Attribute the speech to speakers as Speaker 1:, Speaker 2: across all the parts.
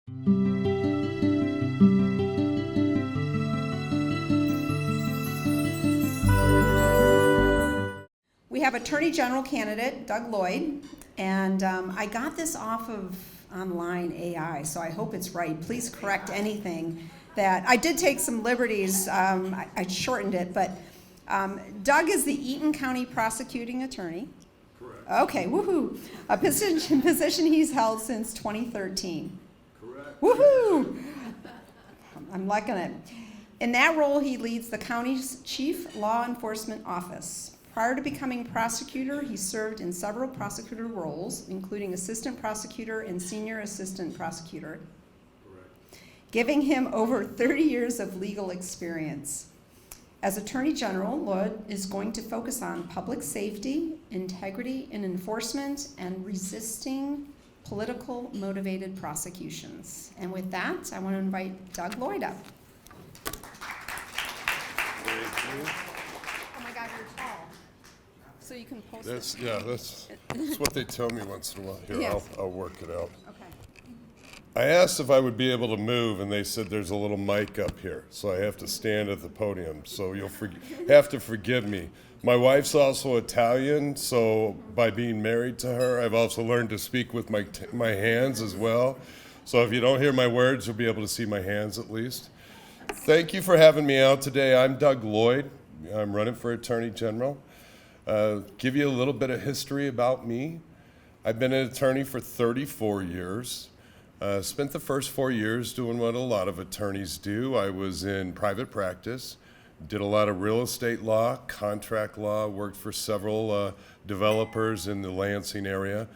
Speaker 1: We have Attorney General candidate Doug Lloyd, and I got this off of online AI, so I hope it's right. Please correct anything that I did take some liberties. I shortened it, but Doug is the Eaton County prosecuting attorney.
Speaker 2: Correct.
Speaker 1: Okay, woohoo! A position he's held since 2013.
Speaker 2: Correct.
Speaker 1: Woohoo! I'm liking it. In that role, he leads the county's chief law enforcement office. Prior to becoming prosecutor, he served in several prosecutor roles, including assistant prosecutor and senior assistant prosecutor,
Speaker 2: Correct.
Speaker 1: giving him over 30 years of legal experience. As Attorney General, Lloyd is going to focus on public safety, integrity in enforcement, and resisting political motivated prosecutions. And with that, I want to invite Doug Lloyd up.
Speaker 2: Thank you.
Speaker 1: Oh my God, you're tall. So you can post
Speaker 2: That's
Speaker 1: it.
Speaker 2: that's what they tell me once in a while. Here,
Speaker 1: Yes.
Speaker 2: I'll work it out.
Speaker 1: Okay.
Speaker 2: I asked if I would be able to move, and they said there's a little mic up here, so I have to stand at the podium. So you'll have to forgive me. My wife's also Italian, so by being married to her, I've also learned to speak with my hands as well. So if you don't hear my words, you'll be able to see my hands at least. Thank you for having me out today. I'm Doug Lloyd. I'm running for Attorney General. Give you a little bit of history about me. I've been an attorney for 34 years. Spent the first 4 years doing what a lot of attorneys do. I was in private practice, did a lot of real estate law, contract law, worked for several developers in the Lansing area,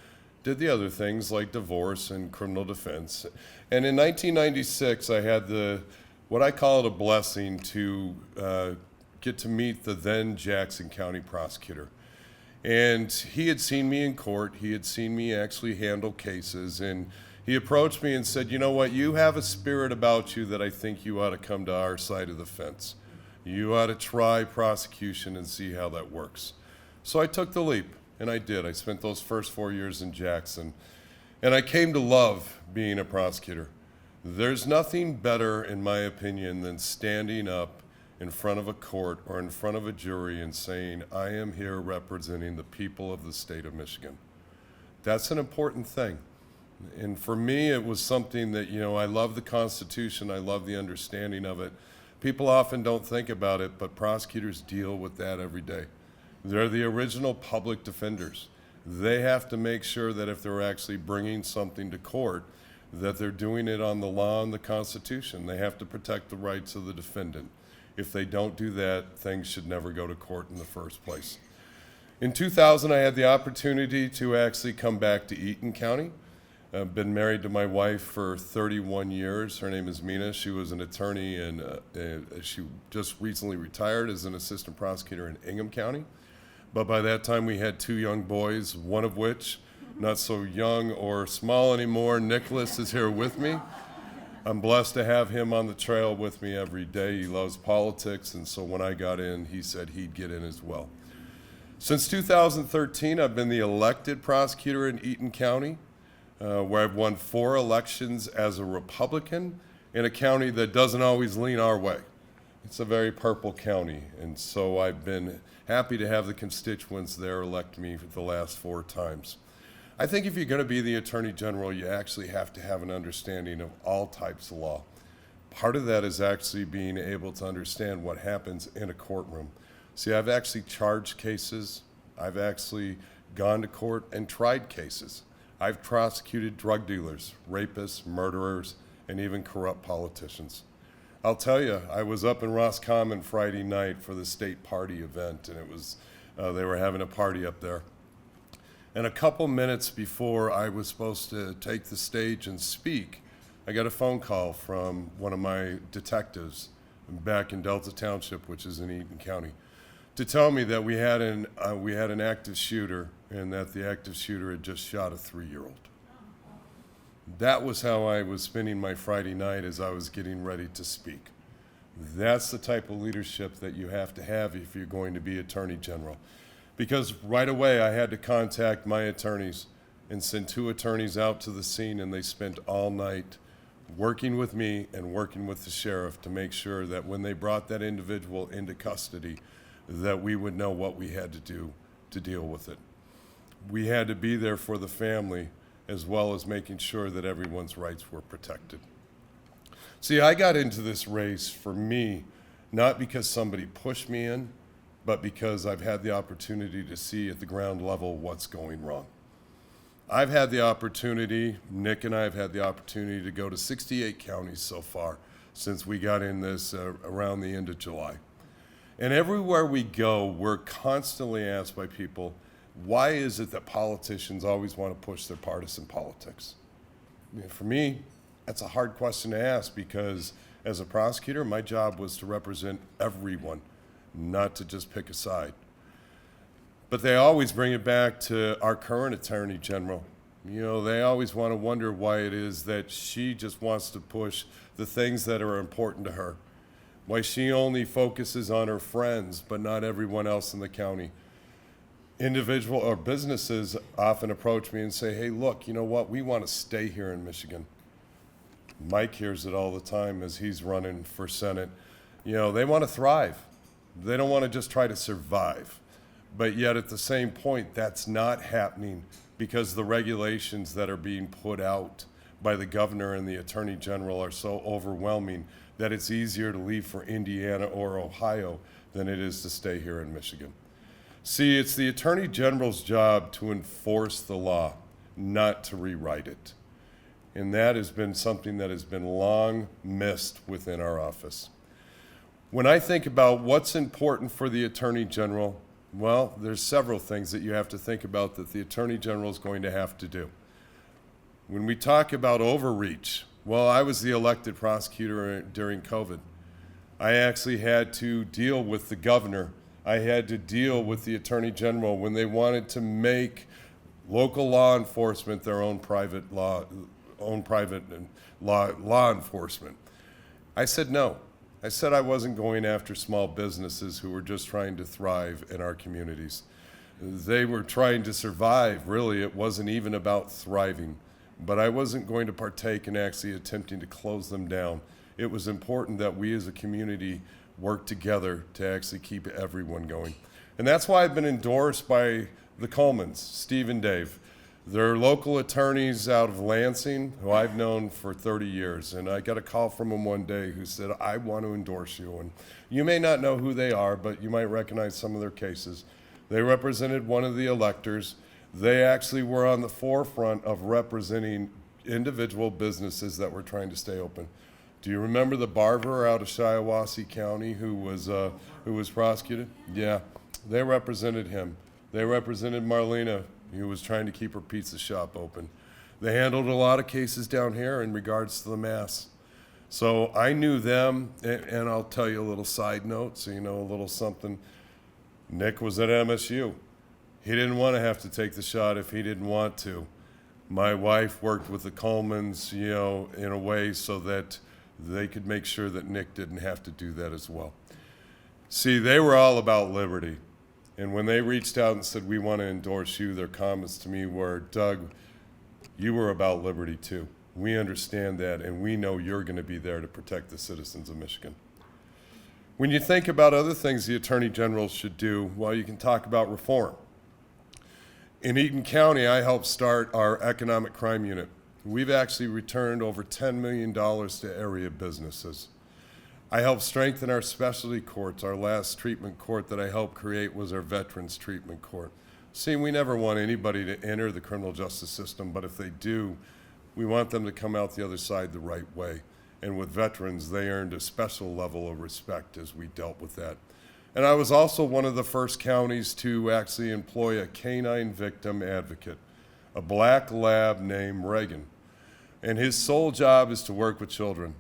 Speaker 2: did the other things like divorce and criminal defense. And in 1996, I had what I call it a blessing to get to meet the then Jackson County prosecutor. And he had seen me in court. He had seen me actually handle cases. And he approached me and said, you know what, you have a spirit about you that I think you ought to come to our side of the fence. You ought to try prosecution and see how that works. So I took the leap, and I did. I spent those first 4 years in Jackson. And I came to love being a prosecutor. There's nothing better, in my opinion, than standing up in front of a court or in front of a jury and saying, I am here representing the people of the state of Michigan. That's an important thing. And for me, it was something that, I love the Constitution. I love the understanding of it. People often don't think about it, but prosecutors deal with that every day. They're the original public defenders. They have to make sure that if they're actually bringing something to court, that they're doing it on the law and the Constitution. They have to protect the rights of the defendant. If they don't do that, things should never go to court in the first place. In 2000, I had the opportunity to actually come back to Eaton County. I've been married to my wife for 31 years. Her name is Mina. She was an attorney, and she just recently retired as an assistant prosecutor in Ingham County. But by that time, we had 2 young boys, one of which, not so young or small anymore, Nicholas is here with me. I'm blessed to have him on the trail with me every day. He loves politics, and so when I got in, he said he'd get in as well. Since 2013, I've been the elected prosecutor in Eaton County, where I've won 4 elections as a Republican in a county that doesn't always lean our way. It's a very purple county, and so I've been happy to have the constituents there elect me for the last 4 times. I think if you're going to be the Attorney General, you actually have to have an understanding of all types of law. Part of that is actually being able to understand what happens in a courtroom. See, I've actually charged cases. I've actually gone to court and tried cases. I've prosecuted drug dealers, rapists, murderers, and even corrupt politicians. I'll tell you, I was up in Roscommon Friday night for the state party event, and it was they were having a party up there. And a couple minutes before I was supposed to take the stage and speak, I got a phone call from one of my detectives back in Delta Township, which is in Eaton County, to tell me that we had an active shooter and that the active shooter had just shot a 3-year-old. That was how I was spending my Friday night as I was getting ready to speak. That's the type of leadership that you have to have if you're going to be Attorney General. Because right away I had to contact my attorneys and send 2 attorneys out to the scene, and they spent all night working with me and working with the sheriff to make sure that when they brought that individual into custody, that we would know what we had to do to deal with it. We had to be there for the family as well as making sure that everyone's rights were protected. See, I got into this race for me, not because somebody pushed me in, but because I've had the opportunity to see at the ground level what's going wrong. I've had the opportunity, Nick and I have had the opportunity to go to 68 counties so far since we got in this around the end of July. And everywhere we go, we're constantly asked by people, why is it that politicians always want to push their partisan politics? I mean, for me, that's a hard question to ask because as a prosecutor, my job was to represent everyone, not to just pick a side. But they always bring it back to our current Attorney General. You know, they always want to wonder why it is that she just wants to push the things that are important to her, why she only focuses on her friends, but not everyone else in the county. Individual or businesses often approach me and say, hey, look, you know what, we want to stay here in Michigan. Mike hears it all the time as he's running for Senate. You know, they want to thrive. They don't want to just try to survive. But yet at the same point, that's not happening because the regulations that are being put out by the governor and the attorney general are so overwhelming that it's easier to leave for Indiana or Ohio than it is to stay here in Michigan. See, it's the attorney general's job to enforce the law, not to rewrite it. And that has been something that has been long missed within our office. When I think about what's important for the attorney general, well, there's several things that you have to think about that the Attorney General is going to have to do. When we talk about overreach, well, I was the elected prosecutor during COVID. I actually had to deal with the governor. I had to deal with the Attorney General when they wanted to make local law enforcement their own private law enforcement. I said no. I said I wasn't going after small businesses who were just trying to thrive in our communities. They were trying to survive, really. It wasn't even about thriving. But I wasn't going to partake in actually attempting to close them down. It was important that we as a community work together to actually keep everyone going. And that's why I've been endorsed by the Colemans, Steve and Dave. They're local attorneys out of Lansing who I've known for 30 years. And I got a call from them one day who said, I want to endorse you. And you may not know who they are, but you might recognize some of their cases. They represented one of the electors. They actually were on the forefront of representing individual businesses that were trying to stay open. Do you remember the barber out of Shiawassee County who was prosecuted? Yeah, they represented him. They represented Marlena, who was trying to keep her pizza shop open. They handled a lot of cases down here in regards to the mass. So I knew them, and I'll tell you a little side note, so you know a little something. Nick was at MSU. He didn't want to have to take the shot if he didn't want to. My wife worked with the Colemans, you know, in a way so that they could make sure that Nick didn't have to do that as well. See, they were all about liberty. And when they reached out and said, we want to endorse you, their comments to me were, Doug, you were about liberty too. We understand that, and we know you're going to be there to protect the citizens of Michigan. When you think about other things the Attorney General should do, well, you can talk about reform. In Eaton County, I helped start our economic crime unit. We've actually returned over $10 million to area businesses. I helped strengthen our specialty courts. Our last treatment court that I helped create was our Veterans Treatment Court. See, we never want anybody to enter the criminal justice system, but if they do, we want them to come out the other side the right way. And with veterans, they earned a special level of respect as we dealt with that. And I was also one of the first counties to actually employ a canine victim advocate, a black lab named Reagan. And his sole job is to work with children.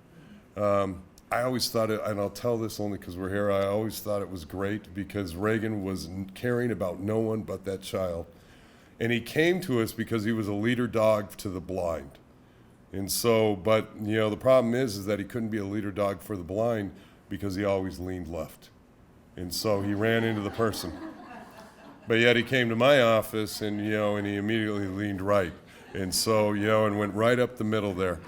Speaker 2: I always thought it, and I'll tell this only because we're here, I always thought it was great because Reagan was caring about no one but that child. And he came to us because he was a leader dog to the blind. And so, but, you know, the problem is that he couldn't be a leader dog for the blind because he always leaned left. And so he ran into the person. But yet he came to my office and, you know, and he immediately leaned right. And so, you know, and went right up the middle there.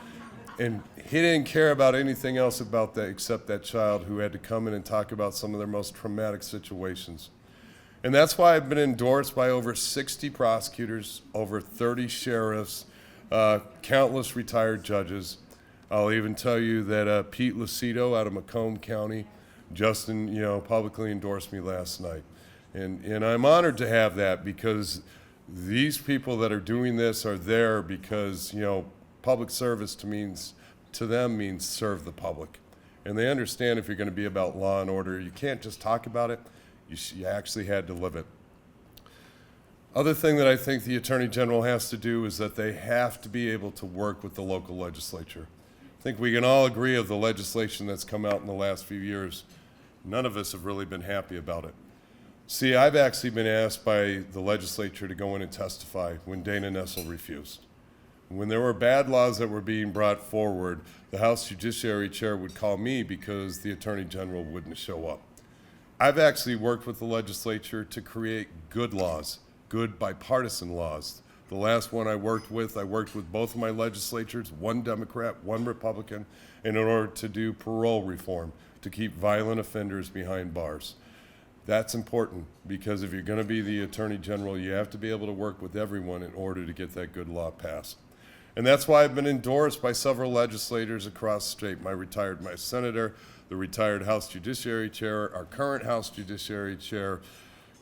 Speaker 2: And he didn't care about anything else about that except that child who had to come in and talk about some of their most traumatic situations. And that's why I've been endorsed by over 60 prosecutors, over 30 sheriffs, countless retired judges. I'll even tell you that Pete Lucido out of Macomb County, Justin, publicly endorsed me last night. And I'm honored to have that, because these people that are doing this are there because, public service to them means serve the public. And they understand if you're going to be about law and order, you can't just talk about it, you actually had to live it. Other thing that I think the Attorney General has to do is that they have to be able to work with the local legislature. I think we can all agree of the legislation that's come out in the last few years. None of us have really been happy about it. See, I've actually been asked by the legislature to go in and testify when Dana Nessel refused. When there were bad laws that were being brought forward, the House Judiciary Chair would call me because the Attorney General wouldn't show up. I've actually worked with the legislature to create good laws, good bipartisan laws. The last one I worked with both of my legislatures, one Democrat, one Republican, in order to do parole reform, to keep violent offenders behind bars. That's important, because if you're going to be the Attorney General, you have to be able to work with everyone in order to get that good law passed. And that's why I've been endorsed by several legislators across the state. My senator, the retired House Judiciary Chair, our current House Judiciary Chair,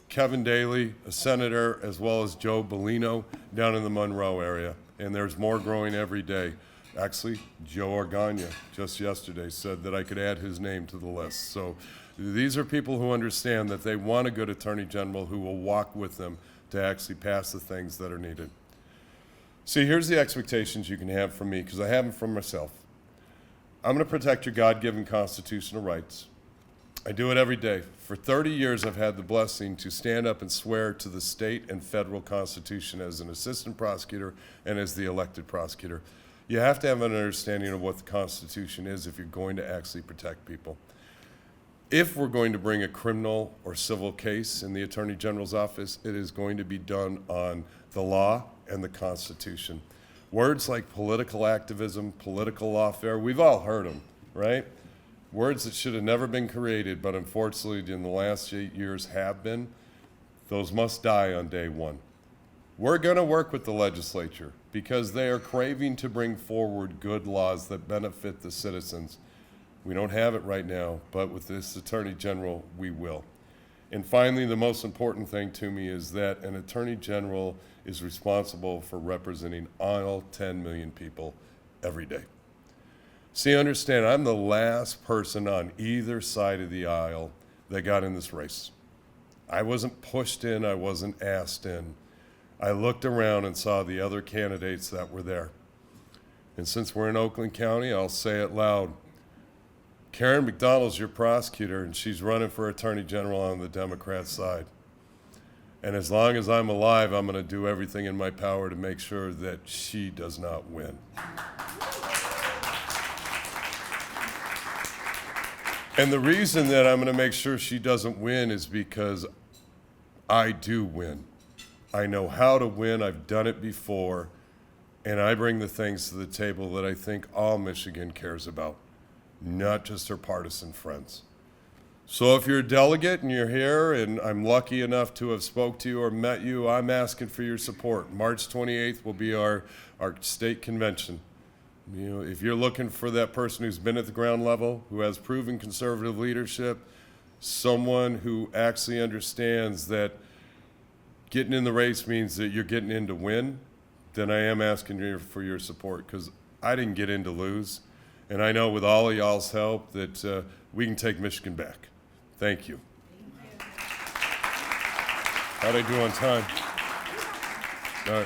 Speaker 2: Kevin Daly, a senator, as well as Joe Bellino down in the Monroe area. And there's more growing every day. Actually, Joe Organa just yesterday said that I could add his name to the list. So these are people who understand that they want a good Attorney General who will walk with them to actually pass the things that are needed. See, here's the expectations you can have from me, because I have them from myself. I'm going to protect your God-given constitutional rights. I do it every day. For 30 years, I've had the blessing to stand up and swear to the state and federal constitution as an assistant prosecutor and as the elected prosecutor. You have to have an understanding of what the Constitution is if you're going to actually protect people. If we're going to bring a criminal or civil case in the Attorney General's office, it is going to be done on the law and the Constitution. Words like political activism, political lawfare, we've all heard them, right? Words that should have never been created, but unfortunately in the last 8 years have been. Those must die on day one. We're going to work with the legislature because they are craving to bring forward good laws that benefit the citizens. We don't have it right now, but with this Attorney General, we will. And finally, the most important thing to me is that an Attorney General is responsible for representing all 10 million people every day. See, understand, I'm the last person on either side of the aisle that got in this race. I wasn't pushed in, I wasn't asked in. I looked around and saw the other candidates that were there. And since we're in Oakland County, I'll say it loud. Karen McDonald's your prosecutor, and she's running for Attorney General on the Democrat side. And as long as I'm alive, I'm going to do everything in my power to make sure that she does not win. And the reason that I'm going to make sure she doesn't win is because I do win. I know how to win. I've done it before. And I bring the things to the table that I think all Michigan cares about, not just her partisan friends. So if you're a delegate and you're here and I'm lucky enough to have spoke to you or met you, I'm asking for your support. March 28th will be our state convention. You know, if you're looking for that person who's been at the ground level, who has proven conservative leadership, someone who actually understands that getting in the race means that you're getting in to win, then I am asking you for your support, because I didn't get in to lose. And I know with all of y'all's help that we can take Michigan back. Thank you. How'd I do on time? All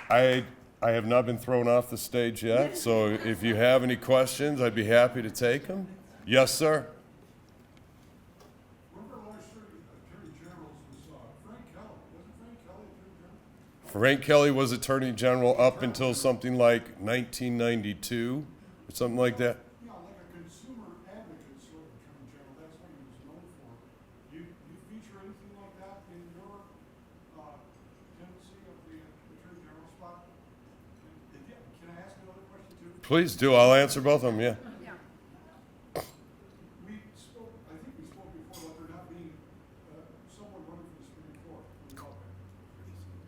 Speaker 2: right. I have not been thrown off the stage yet, so if you have any questions, I'd be happy to take them. Yes, sir?
Speaker 3: One of our last Attorney Generals was Frank Kelly. Wasn't Frank Kelly Attorney General?
Speaker 2: Frank Kelly was Attorney General up until something like 1992 or something like that.
Speaker 3: Yeah, like a consumer advocate sort of Attorney General. That's what he was known for. You feature anything like that in your tendency of the Attorney General spot? Can I ask another question too?
Speaker 2: Please do. I'll answer both of them, yeah.
Speaker 3: We spoke, I think we spoke before about there not being someone running for the Supreme Court.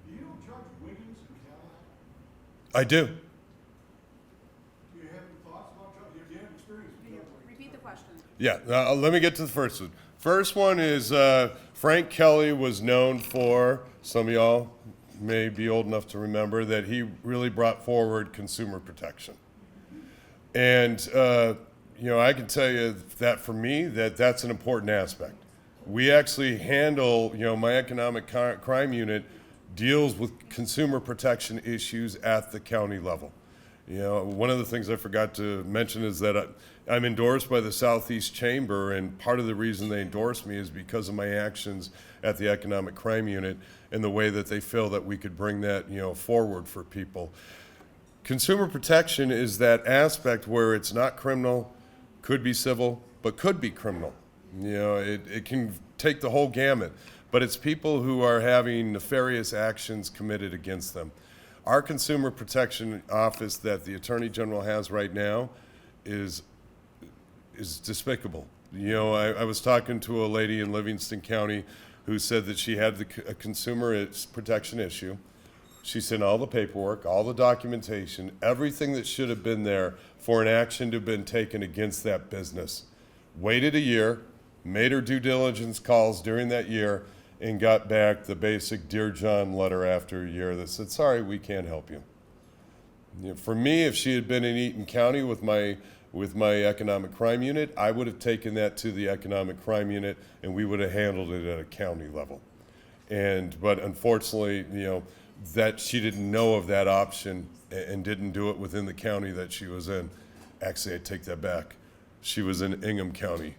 Speaker 3: Do you know Judge Wiggins in Cadillac?
Speaker 2: I do.
Speaker 3: Do you have any thoughts about Judge? Do you have experience with Judge Wiggins?
Speaker 1: Repeat the question.
Speaker 2: Yeah, let me get to the first one. First one is Frank Kelly was known for, some of y'all may be old enough to remember, that he really brought forward consumer protection. And, I can tell you that for me, that's an important aspect. We actually handle, my economic crime unit deals with consumer protection issues at the county level. One of the things I forgot to mention is that I'm endorsed by the Southeast Chamber, and part of the reason they endorse me is because of my actions at the Economic Crime Unit and the way that they feel that we could bring that, forward for people. Consumer protection is that aspect where it's not criminal, could be civil, but could be criminal. It can take the whole gamut, but it's people who are having nefarious actions committed against them. Our consumer protection office that the Attorney General has right now is despicable. I was talking to a lady in Livingston County who said that she had a consumer protection issue. She sent all the paperwork, all the documentation, everything that should have been there for an action to have been taken against that business. Waited a year, made her due diligence calls during that year, and got back the basic Dear John letter after a year that said, sorry, we can't help you. For me, if she had been in Eaton County with my economic crime unit, I would have taken that to the economic crime unit and we would have handled it at a county level. But unfortunately, that she didn't know of that option and didn't do it within the county that she was in. Actually, I take that back. She was in Ingham County.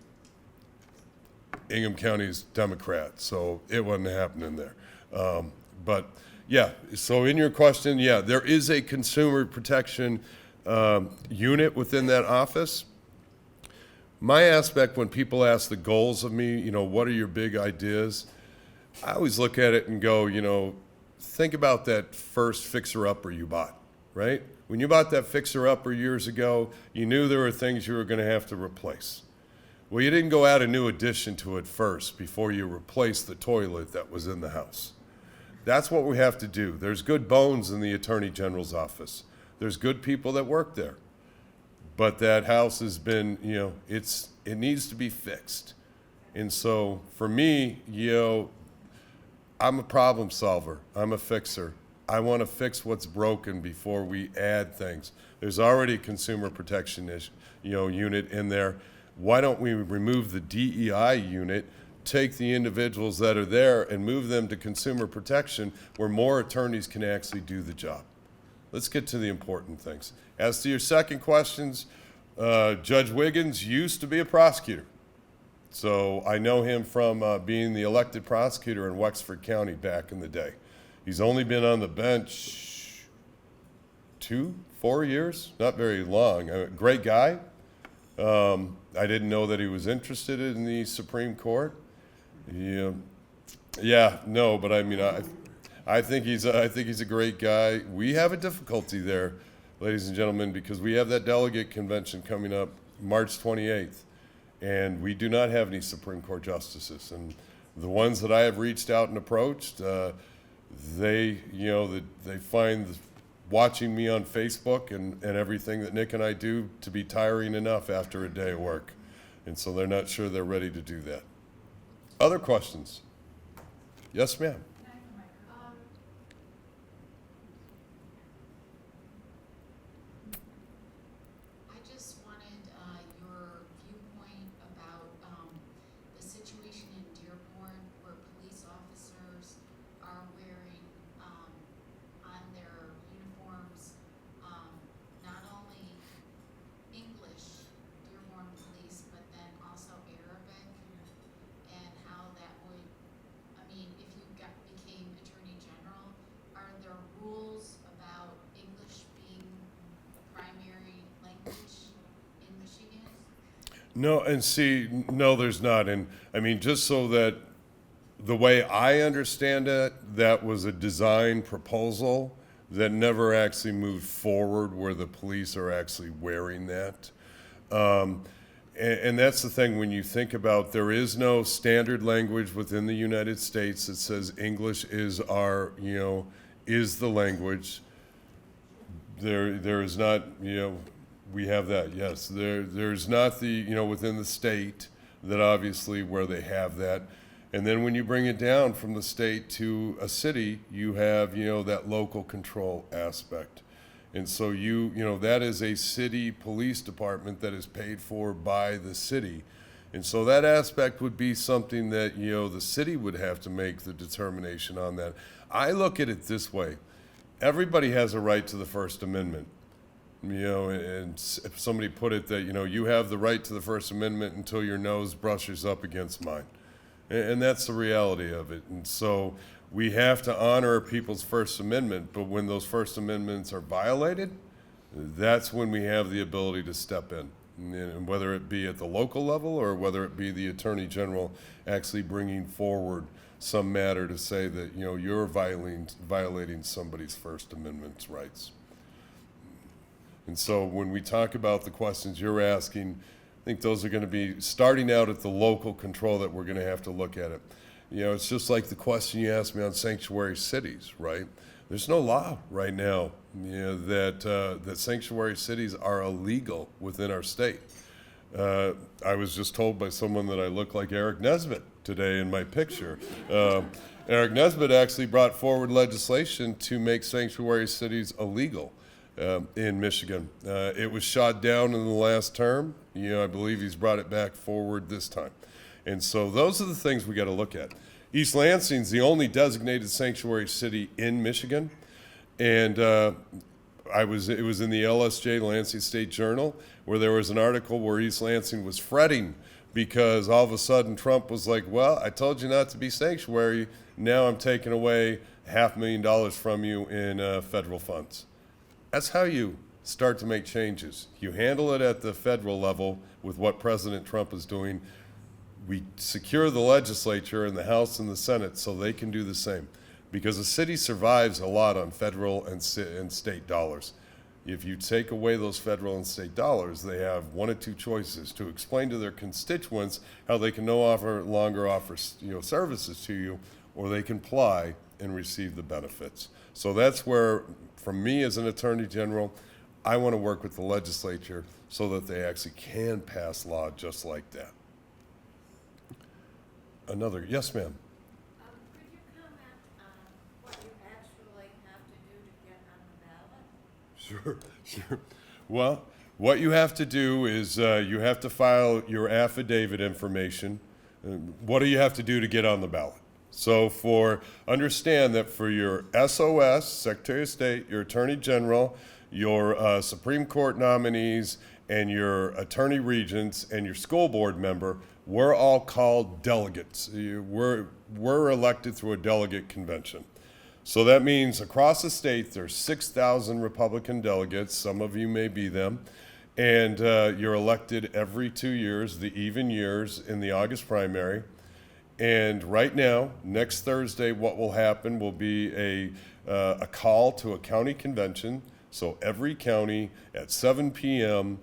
Speaker 2: Ingham County's Democrat, so it wasn't happening there. But yeah, so in your question, yeah, there is a consumer protection unit within that office. My aspect when people ask the goals of me, what are your big ideas? I always look at it and go, think about that first fixer-upper you bought, right? When you bought that fixer-upper years ago, you knew there were things you were going to have to replace. Well, you didn't go add a new addition to it first before you replaced the toilet that was in the house. That's what we have to do. There's good bones in the Attorney General's office. There's good people that work there. But that house has been, it needs to be fixed. And so for me, I'm a problem solver. I'm a fixer. I want to fix what's broken before we add things. There's already a consumer protection unit in there. Why don't we remove the DEI unit, take the individuals that are there and move them to consumer protection where more attorneys can actually do the job? Let's get to the important things. As to your second questions, Judge Wiggins used to be a prosecutor. So I know him from being the elected prosecutor in Wexford County back in the day. He's only been on the bench 4 years, not very long. Great guy. I didn't know that he was interested in the Supreme Court. But I think he's a great guy. We have a difficulty there, ladies and gentlemen, because we have that delegate convention coming up March 28th. And we do not have any Supreme Court justices. And the ones that I have reached out and approached, they find watching me on Facebook and everything that Nick and I do to be tiring enough after a day of work. And so they're not sure they're ready to do that. Other questions? Yes, ma'am.
Speaker 4: I just wanted your viewpoint about the situation in Dearborn where police officers are wearing on their uniforms not only English Dearborn police, but then also Arabic, and how that would, if you became Attorney General, are there rules about English being the primary language in Michigan?
Speaker 2: No, there's not. And just so that the way I understand it, that was a design proposal that never actually moved forward where the police are actually wearing that. And that's the thing when you think about there is no standard language within the United States that says English is our, is the language. There is not, we have that, yes. There's not the, within the state that obviously where they have that. And then when you bring it down from the state to a city, you have, that local control aspect. And so that is a city police department that is paid for by the city. And so that aspect would be something that, the city would have to make the determination on that. I look at it this way. Everybody has a right to the First Amendment. And if somebody put it that, you have the right to the First Amendment until your nose brushes up against mine. And that's the reality of it. And so we have to honor people's First Amendment, but when those First Amendments are violated, that's when we have the ability to step in. And whether it be at the local level or whether it be the Attorney General actually bringing forward some matter to say that, you're violating somebody's First Amendment rights. And so when we talk about the questions you're asking, I think those are going to be starting out at the local control that we're going to have to look at it. It's just like the question you asked me on sanctuary cities, right? There's no law right now, that sanctuary cities are illegal within our state. I was just told by someone that I look like Eric Nesbitt today in my picture. Eric Nesbitt actually brought forward legislation to make sanctuary cities illegal in Michigan. It was shot down in the last term. I believe he's brought it back forward this time. And so those are the things we got to look at. East Lansing's the only designated sanctuary city in Michigan. And it was in the LSJ, Lansing State Journal, where there was an article where East Lansing was fretting because all of a sudden Trump was like, well, I told you not to be sanctuary. Now I'm taking away $500,000 from you in federal funds. That's how you start to make changes. You handle it at the federal level with what President Trump is doing. We secure the legislature and the House and the Senate so they can do the same. Because a city survives a lot on federal and state dollars. If you take away those federal and state dollars, they have one of two choices: to explain to their constituents how they can no longer offer services to you, or they can ply and receive the benefits. So that's where, from me as an attorney general, I want to work with the legislature so that they actually can pass law just like that. Yes, ma'am.
Speaker 5: Could you comment on what you actually have to do to get on the ballot?
Speaker 2: Sure. Well, what you have to do is you have to file your affidavit information. What do you have to do to get on the ballot? So understand that for your SOS, Secretary of State, your Attorney General, your Supreme Court nominees, and your attorney regents and your school board member, we're all called delegates. We're elected through a delegate convention. So that means across the state there's 6,000 Republican delegates. Some of you may be them. And you're elected every 2 years, the even years in the August primary. And right now, next Thursday, what will happen will be a call to a county convention. So every county at 7 p.m.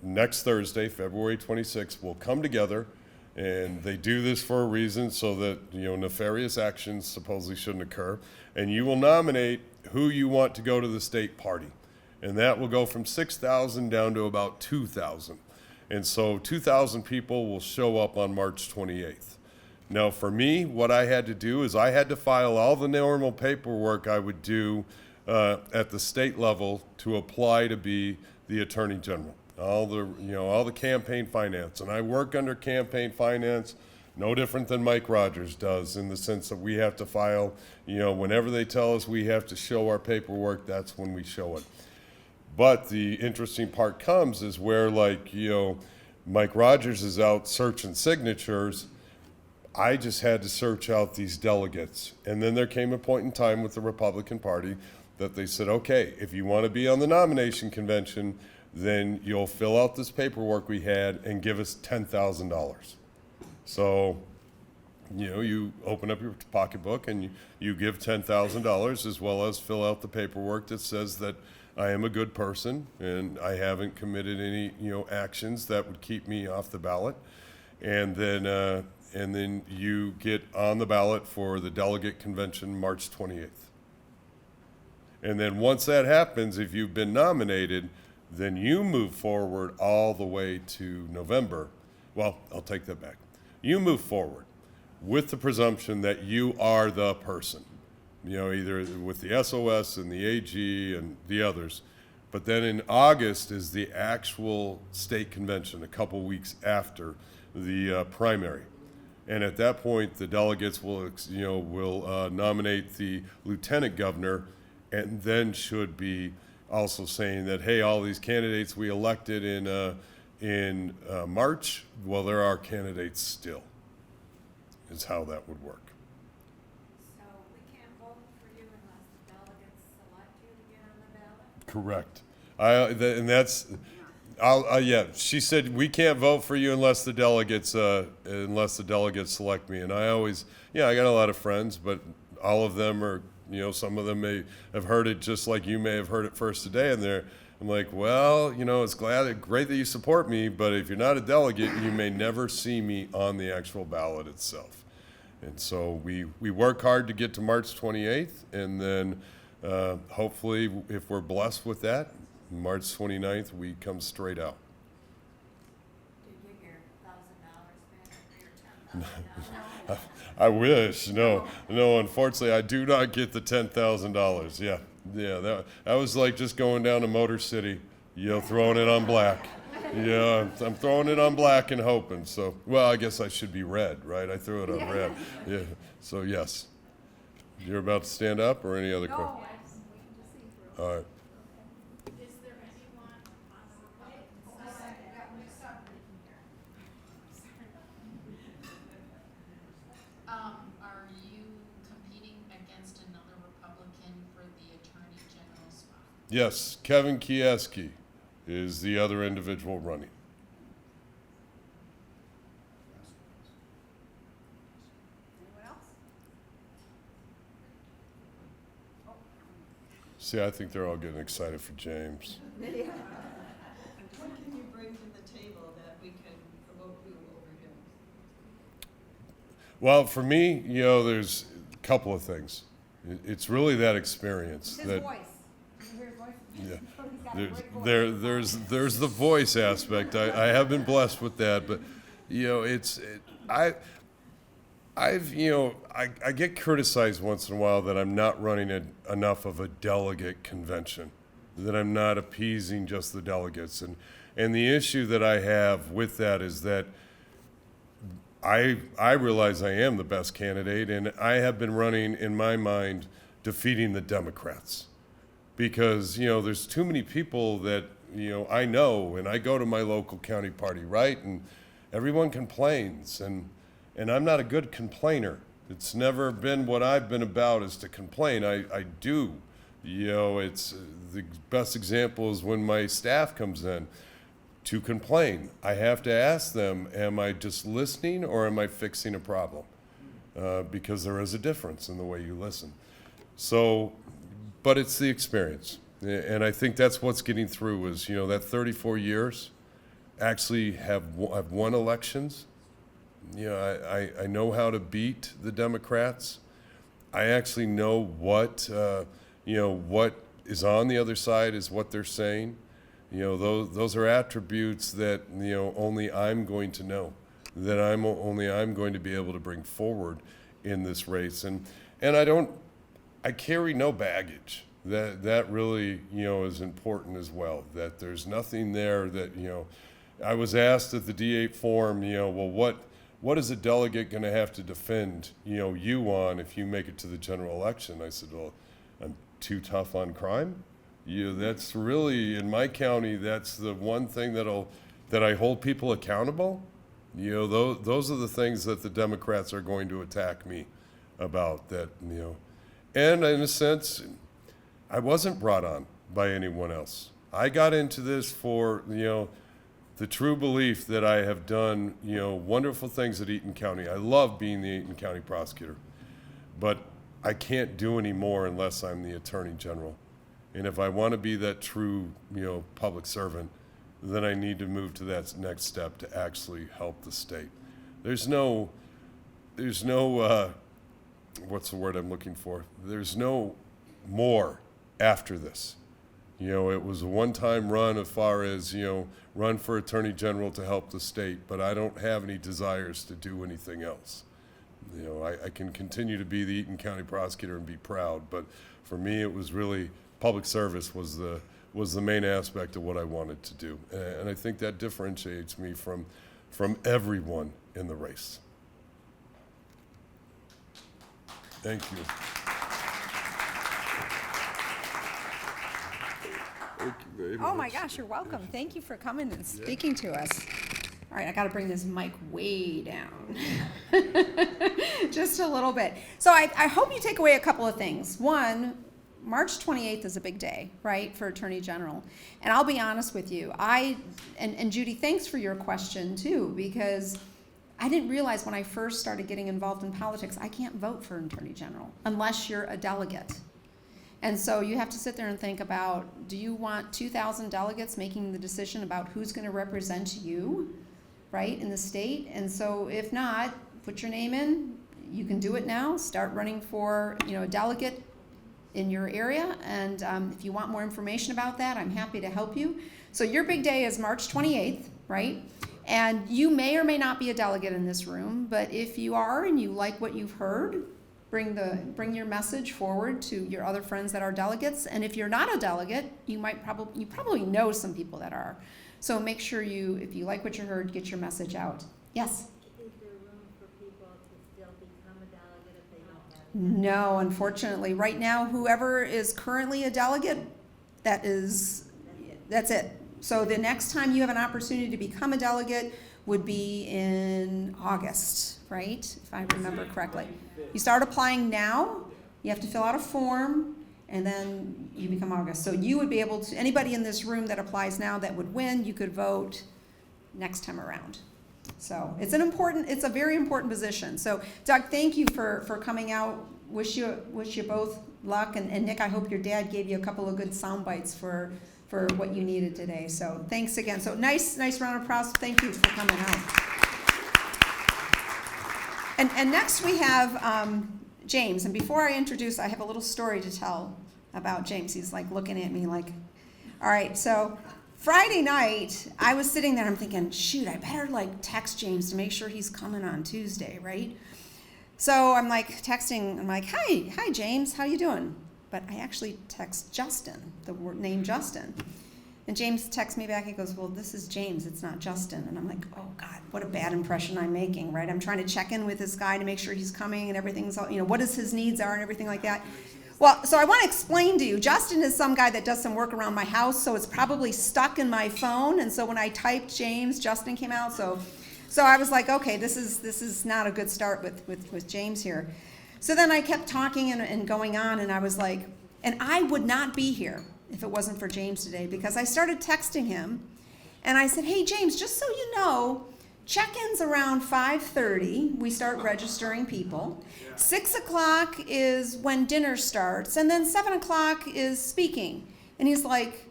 Speaker 2: Next Thursday, February 26th, will come together, and they do this for a reason so that nefarious actions supposedly shouldn't occur. And you will nominate who you want to go to the state party, and that will go from 6,000 down to about 2,000. And so 2,000 people will show up on March 28th. Now, for me, what I had to do is I had to file all the normal paperwork I would do at the state level to apply to be the Attorney General. All the campaign finance, and I work under campaign finance, no different than Mike Rogers does, in the sense that we have to file. Whenever they tell us we have to show our paperwork, that's when we show it. But the interesting part comes is where, Mike Rogers is out searching signatures. I just had to search out these delegates. And then there came a point in time with the Republican Party that they said, okay, if you want to be on the nomination convention, then you'll fill out this paperwork we had and give us $10,000. So you open up your pocketbook and you give $10,000 as well as fill out the paperwork that says that I am a good person and I haven't committed any, actions that would keep me off the ballot. And then you get on the ballot for the delegate convention March 28th. And then once that happens, if you've been nominated, then you move forward all the way to November. Well, I'll take that back. You move forward with the presumption that you are the person, either with the SOS and the AG and the others. But then in August is the actual state convention, a couple weeks after the primary. And at that point, the delegates will nominate the lieutenant governor, and then should be also saying that, hey, all these candidates we elected in March, well, there are candidates still, is how that would work.
Speaker 5: So we can't vote for you unless the delegates select you to get on the ballot?
Speaker 2: Correct. Yeah, she said we can't vote for you unless the delegates select me. And I always, I got a lot of friends, but all of them are, some of them may have heard it just like you may have heard it first today, and I'm like, well, it's great that you support me, but if you're not a delegate, you may never see me on the actual ballot itself. And so we work hard to get to March 28th, and then hopefully, if we're blessed with that, March 29th, we come straight out.
Speaker 5: Did you get $1,000 back or your $10,000?
Speaker 2: I wish. No, unfortunately, I do not get the $10,000. Yeah, that was like just going down to Motor City, throwing it on black. Yeah, I'm throwing it on black and hoping. So, well, I guess I should be red, right? I threw it on red. Yeah, so yes. You're about to stand up or any other question? All right.
Speaker 5: Is there anyone on the Republican side?
Speaker 4: Are you competing against another Republican for the Attorney General spot?
Speaker 2: Yes, Kevin Kieski is the other individual running.
Speaker 1: Anyone else?
Speaker 2: See, I think they're all getting excited for James.
Speaker 6: What can you bring to the table that we can promote you over him?
Speaker 2: Well, for me, there's a couple of things. It's really that experience.
Speaker 1: His
Speaker 2: that,
Speaker 1: voice. You hear his voice?
Speaker 2: Yeah.
Speaker 1: He's got a great voice.
Speaker 2: There's the voice aspect. I have been blessed with that, but I get criticized once in a while that I'm not running enough of a delegate convention, that I'm not appeasing just the delegates, and the issue that I have with that is that I realize I am the best candidate, and I have been running in my mind defeating the Democrats. Because, there's too many people that, I know, and I go to my local county party, right? And everyone complains, and I'm not a good complainer. It's never been what I've been about is to complain. I do. It's the best example is when my staff comes in to complain. I have to ask them, am I just listening or am I fixing a problem? Because there is a difference in the way you listen. So, but it's the experience. And I think that's what's getting through is, that 34 years actually I've won elections. I know how to beat the Democrats. I actually know what is on the other side is what they're saying. Those are attributes that, only I'm going to know, that I'm going to be able to bring forward in this race. And I carry no baggage. That really, is important as well, that there's nothing there that, I was asked at the D8 forum, well, what is a delegate going to have to defend, you on if you make it to the general election? I said, well, I'm too tough on crime. That's really, in my county, that's the one thing that I hold people accountable. Those are the things that the Democrats are going to attack me about, that, and in a sense, I wasn't brought on by anyone else. I got into this for, the true belief that I have done, wonderful things at Eaton County. I love being the Eaton County prosecutor, but I can't do any more unless I'm the Attorney General. And if I want to be that true, public servant, then I need to move to that next step to actually help the state. There's no, what's the word I'm looking for? There's no more after this. It was a one-time run as far as, run for Attorney General to help the state, but I don't have any desires to do anything else. I can continue to be the Eaton County prosecutor and be proud, but for me it was really public service was the main aspect of what I wanted to do. And I think that differentiates me from everyone in the race. Thank you. Thank you very much.
Speaker 1: Oh my gosh, you're welcome. Thank you for coming and speaking to us. All right, I got to bring this mic way down. Just a little bit. So I hope you take away a couple of things. One, March 28th is a big day, right, for Attorney General. And I'll be honest with you, and Judy, thanks for your question too, because I didn't realize when I first started getting involved in politics, I can't vote for an Attorney General unless you're a delegate. And so you have to sit there and think about, do you want 2,000 delegates making the decision about who's going to represent you, right, in the state? And so if not, put your name in. You can do it now. Start running for, a delegate in your area. And if you want more information about that, I'm happy to help you. So your big day is March 28th, right? And you may or may not be a delegate in this room, but if you are and you like what you've heard, bring your message forward to your other friends that are delegates. And if you're not a delegate, you probably know some people that are. So make sure if you like what you heard, get your message out. Yes?
Speaker 5: Is there room for people to still become a delegate if they don't have?
Speaker 1: No, unfortunately. Right now, whoever is currently a delegate, that's it. So the next time you have an opportunity to become a delegate would be in August, right? If I remember correctly. You start applying now, you have to fill out a form, and then you become August. So you would be able to, anybody in this room that applies now that would win, you could vote next time around. So it's a very important position. So Doug, thank you for coming out. Wish you both luck, and Nick, I hope your dad gave you a couple of good sound bites for what you needed today. So thanks again. So nice round of applause. Thank you for coming out. And next we have James. And before I introduce, I have a little story to tell about James. He's like looking at me like, all right. So Friday night, I was sitting there. I'm thinking, shoot, I better text James to make sure he's coming on Tuesday, right? So I'm texting. I'm like, hi James, how you doing? But I actually text Justin, the name Justin. And James texts me back. He goes, well, this is James. It's not Justin. And I'm like, oh, God, what a bad impression I'm making, right? I'm trying to check in with this guy to make sure he's coming and everything's, what his needs are and everything like that. Well, so I want to explain to you. Justin is some guy that does some work around my house, so it's probably stuck in my phone. And so when I typed James, Justin came out. So I was like, okay, this is not a good start with James here. So then I kept talking and going on, and I was like, and I would not be here if it wasn't for James today, because I started texting him, and I said, hey, James, just so you know, check-in's around 5:30. We start registering people. 6 o'clock is when dinner starts, and then 7 o'clock is speaking. And he's like,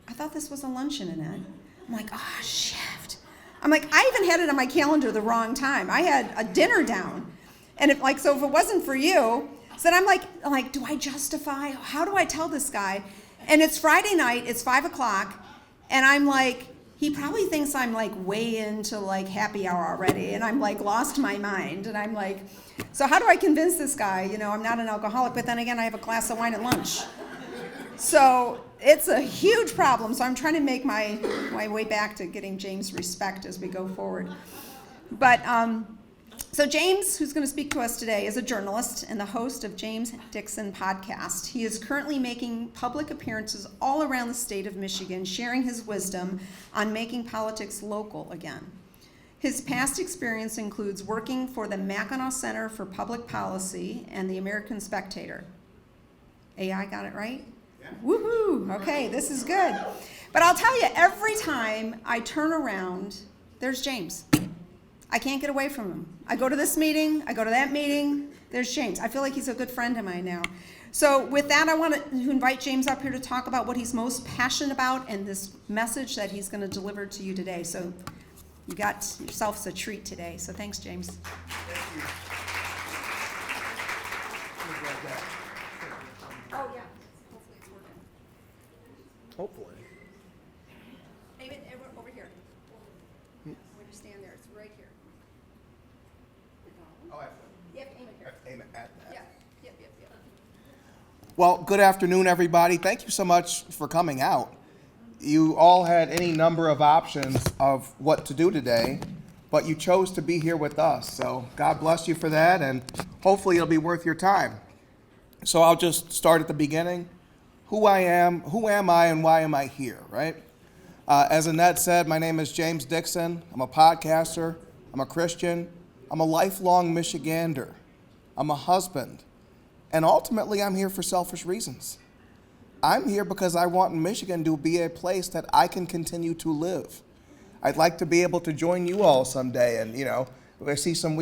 Speaker 1: I thought this was a luncheon, Annette. I'm like, oh, shit. I'm like, I even had it on my calendar the wrong time. I had a dinner down. And if it wasn't for you, so then I'm like, do I justify? How do I tell this guy? And it's Friday night, it's 5 o'clock, and I'm like, he probably thinks I'm way into happy hour already, and I'm lost my mind, and I'm like, so how do I convince this guy? I'm not an alcoholic, but then again, I have a glass of wine at lunch. So it's a huge problem. So I'm trying to make my way back to getting James' respect as we go forward. But so James, who's going to speak to us today, is a journalist and the host of James Dickson podcast. He is currently making public appearances all around the state of Michigan, sharing his wisdom on making politics local again. His past experience includes working for the Mackinac Center for Public Policy and the American Spectator. AI got it right? Yeah. Woohoo! Okay, this is good. But I'll tell you, every time I turn around, there's James. I can't get away from him. I go to this meeting, I go to that meeting, there's James. I feel like he's a good friend of mine now. So with that, I want to invite James up here to talk about what he's most passionate about and this message that he's going to deliver to you today. So you got yourselves a treat today. So thanks, James. Oh, yeah. Hopefully it's working.
Speaker 7: Hopefully.
Speaker 1: Aim it over here. Where you stand there, it's right here.
Speaker 7: Oh,
Speaker 1: You have to aim it here.
Speaker 7: aim it at that.
Speaker 1: Yeah. Yep.
Speaker 7: Well, good afternoon, everybody. Thank you so much for coming out. You all had any number of options of what to do today, but you chose to be here with us. So God bless you for that, and hopefully it'll be worth your time. So I'll just start at the beginning. Who am I, and why am I here, right? As Annette said, my name is James Dickson. I'm a podcaster. I'm a Christian. I'm a lifelong Michigander. I'm a husband. And ultimately, I'm here for selfish reasons. I'm here because I want Michigan to be a place that I can continue to live. I'd like to be able to join you all someday. And, we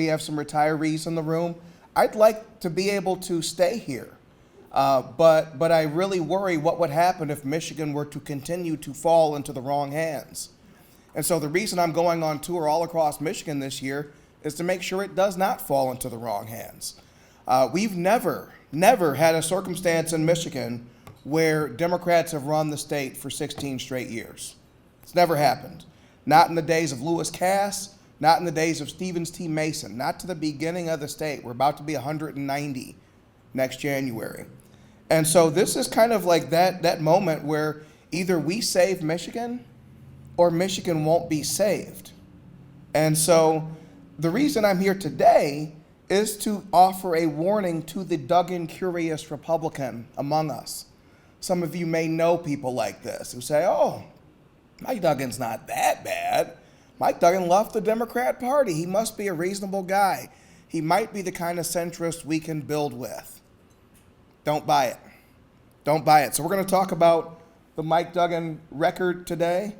Speaker 7: have some retirees in the room. I'd like to be able to stay here. But I really worry what would happen if Michigan were to continue to fall into the wrong hands. And so the reason I'm going on tour all across Michigan this year is to make sure it does not fall into the wrong hands. We've never had a circumstance in Michigan where Democrats have run the state for 16 straight years. It's never happened. Not in the days of Lewis Cass, not in the days of Stevens T. Mason, not to the beginning of the state. We're about to be 190 next January. And so this is kind of like that moment where either we save Michigan or Michigan won't be saved. And so the reason I'm here today is to offer a warning to the Duggan-curious Republican among us. Some of you may know people like this who say, oh, Mike Duggan's not that bad. Mike Duggan left the Democrat Party. He must be a reasonable guy. He might be the kind of centrist we can build with. Don't buy it. Don't buy it. So we're going to talk about the Mike Duggan record today.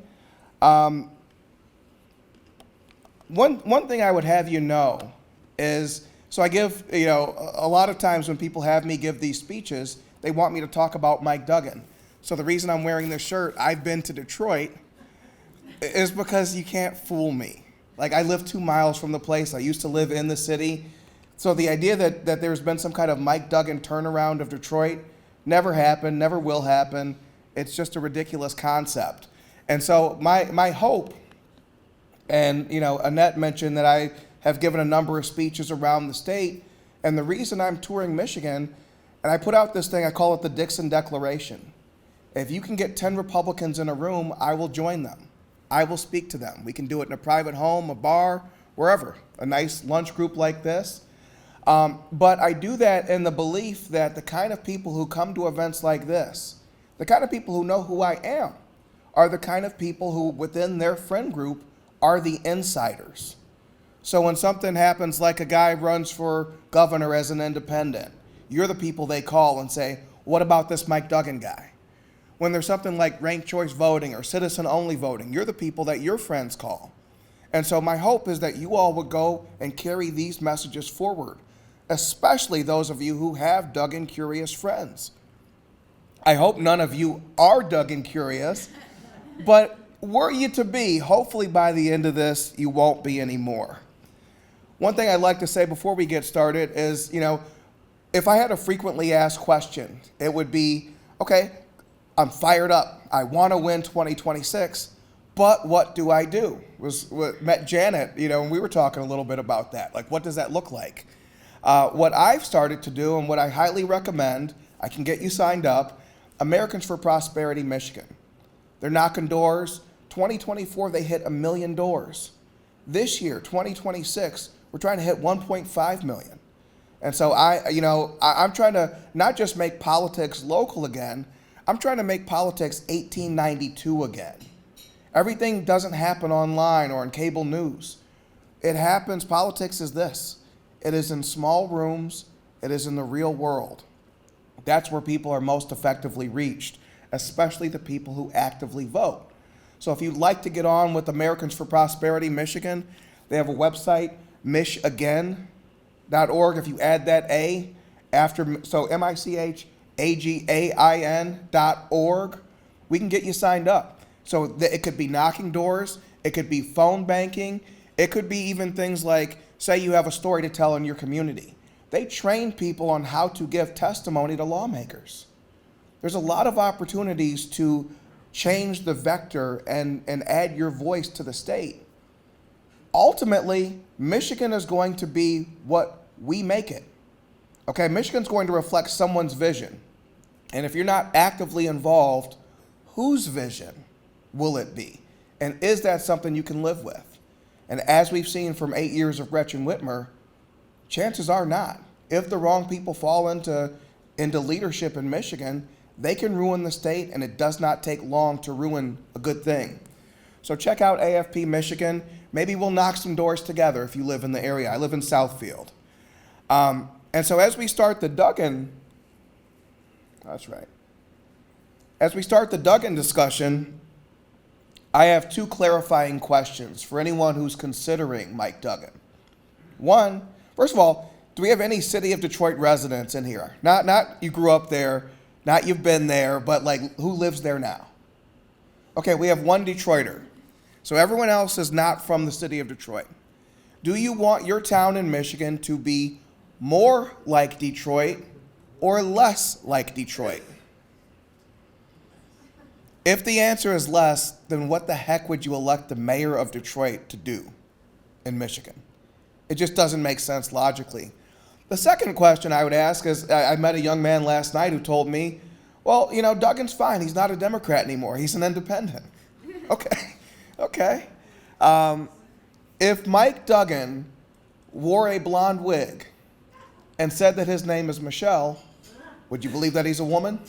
Speaker 7: One thing I would have you know is, so I give, a lot of times when people have me give these speeches, they want me to talk about Mike Duggan. So the reason I'm wearing this shirt, I've been to Detroit, is because you can't fool me. Like, I live 2 miles from the place. I used to live in the city. So the idea that there's been some kind of Mike Duggan turnaround of Detroit never happened, never will happen. It's just a ridiculous concept. And so my hope, and Annette mentioned that I have given a number of speeches around the state, and the reason I'm touring Michigan, and I put out this thing, I call it the Dickson Declaration. If you can get 10 Republicans in a room, I will join them. I will speak to them. We can do it in a private home, a bar, wherever, a nice lunch group like this. But I do that in the belief that the kind of people who come to events like this, the kind of people who know who I am, are the kind of people who, within their friend group, are the insiders. So when something happens, like a guy runs for governor as an independent, you're the people they call and say, what about this Mike Duggan guy? When there's something like ranked choice voting or citizen-only voting, you're the people that your friends call. And so my hope is that you all would go and carry these messages forward, especially those of you who have Duggan-curious friends. I hope none of you are Duggan-curious, but were you to be, hopefully by the end of this, you won't be anymore. One thing I'd like to say before we get started is, if I had a frequently asked question, it would be, okay, I'm fired up. I want to win 2026, but what do I do? Met Janet, and we were talking a little bit about that. Like, what does that look like? What I've started to do, and what I highly recommend, I can get you signed up, Americans for Prosperity Michigan. They're knocking doors. 2024, they hit 1 million doors. This year, 2026, we're trying to hit 1.5 million. And so I'm trying to not just make politics local again, I'm trying to make politics 1892 again. Everything doesn't happen online or in cable news. It happens, politics is this. It is in small rooms, it is in the real world. That's where people are most effectively reached. especially the people who actively vote. So if you'd like to get on with Americans for Prosperity Michigan, they have a website, michagain.org. If you add that A after, so michagain.org, we can get you signed up. So it could be knocking doors, it could be phone banking, it could be even things like, say you have a story to tell in your community. They train people on how to give testimony to lawmakers. There's a lot of opportunities to change the vector and add your voice to the state. Ultimately, Michigan is going to be what we make it. Okay, Michigan's going to reflect someone's vision. And if you're not actively involved, whose vision will it be? And is that something you can live with? And as we've seen from 8 years of Gretchen Whitmer, chances are not. If the wrong people fall into leadership in Michigan, they can ruin the state, and it does not take long to ruin a good thing. So check out AFP Michigan. Maybe we'll knock some doors together if you live in the area. I live in Southfield. And so as we start the Duggan, that's right. As we start the Duggan discussion, I have two clarifying questions for anyone who's considering Mike Duggan. One, first of all, do we have any City of Detroit residents in here? Not you grew up there, not you've been there, but like who lives there now? Okay, we have one Detroiter. So everyone else is not from the City of Detroit. Do you want your town in Michigan to be more like Detroit or less like Detroit? If the answer is less, then what the heck would you elect the mayor of Detroit to do in Michigan? It just doesn't make sense logically. The second question I would ask is, I met a young man last night who told me, well, you know, Duggan's fine. He's not a Democrat anymore. He's an independent. Okay. If Mike Duggan wore a blonde wig and said that his name is Michelle, would you believe that he's a woman?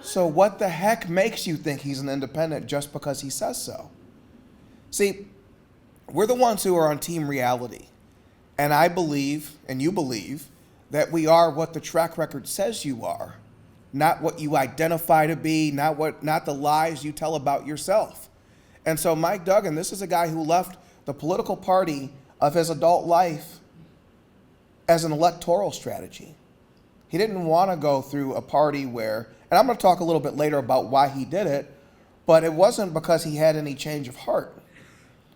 Speaker 7: So what the heck makes you think he's an independent just because he says so? See, we're the ones who are on team reality. And I believe, and you believe, that we are what the track record says you are, not what you identify to be, not the lies you tell about yourself. And so Mike Duggan, this is a guy who left the political party of his adult life as an electoral strategy. He didn't want to go through a party where, and I'm going to talk a little bit later about why he did it, but it wasn't because he had any change of heart.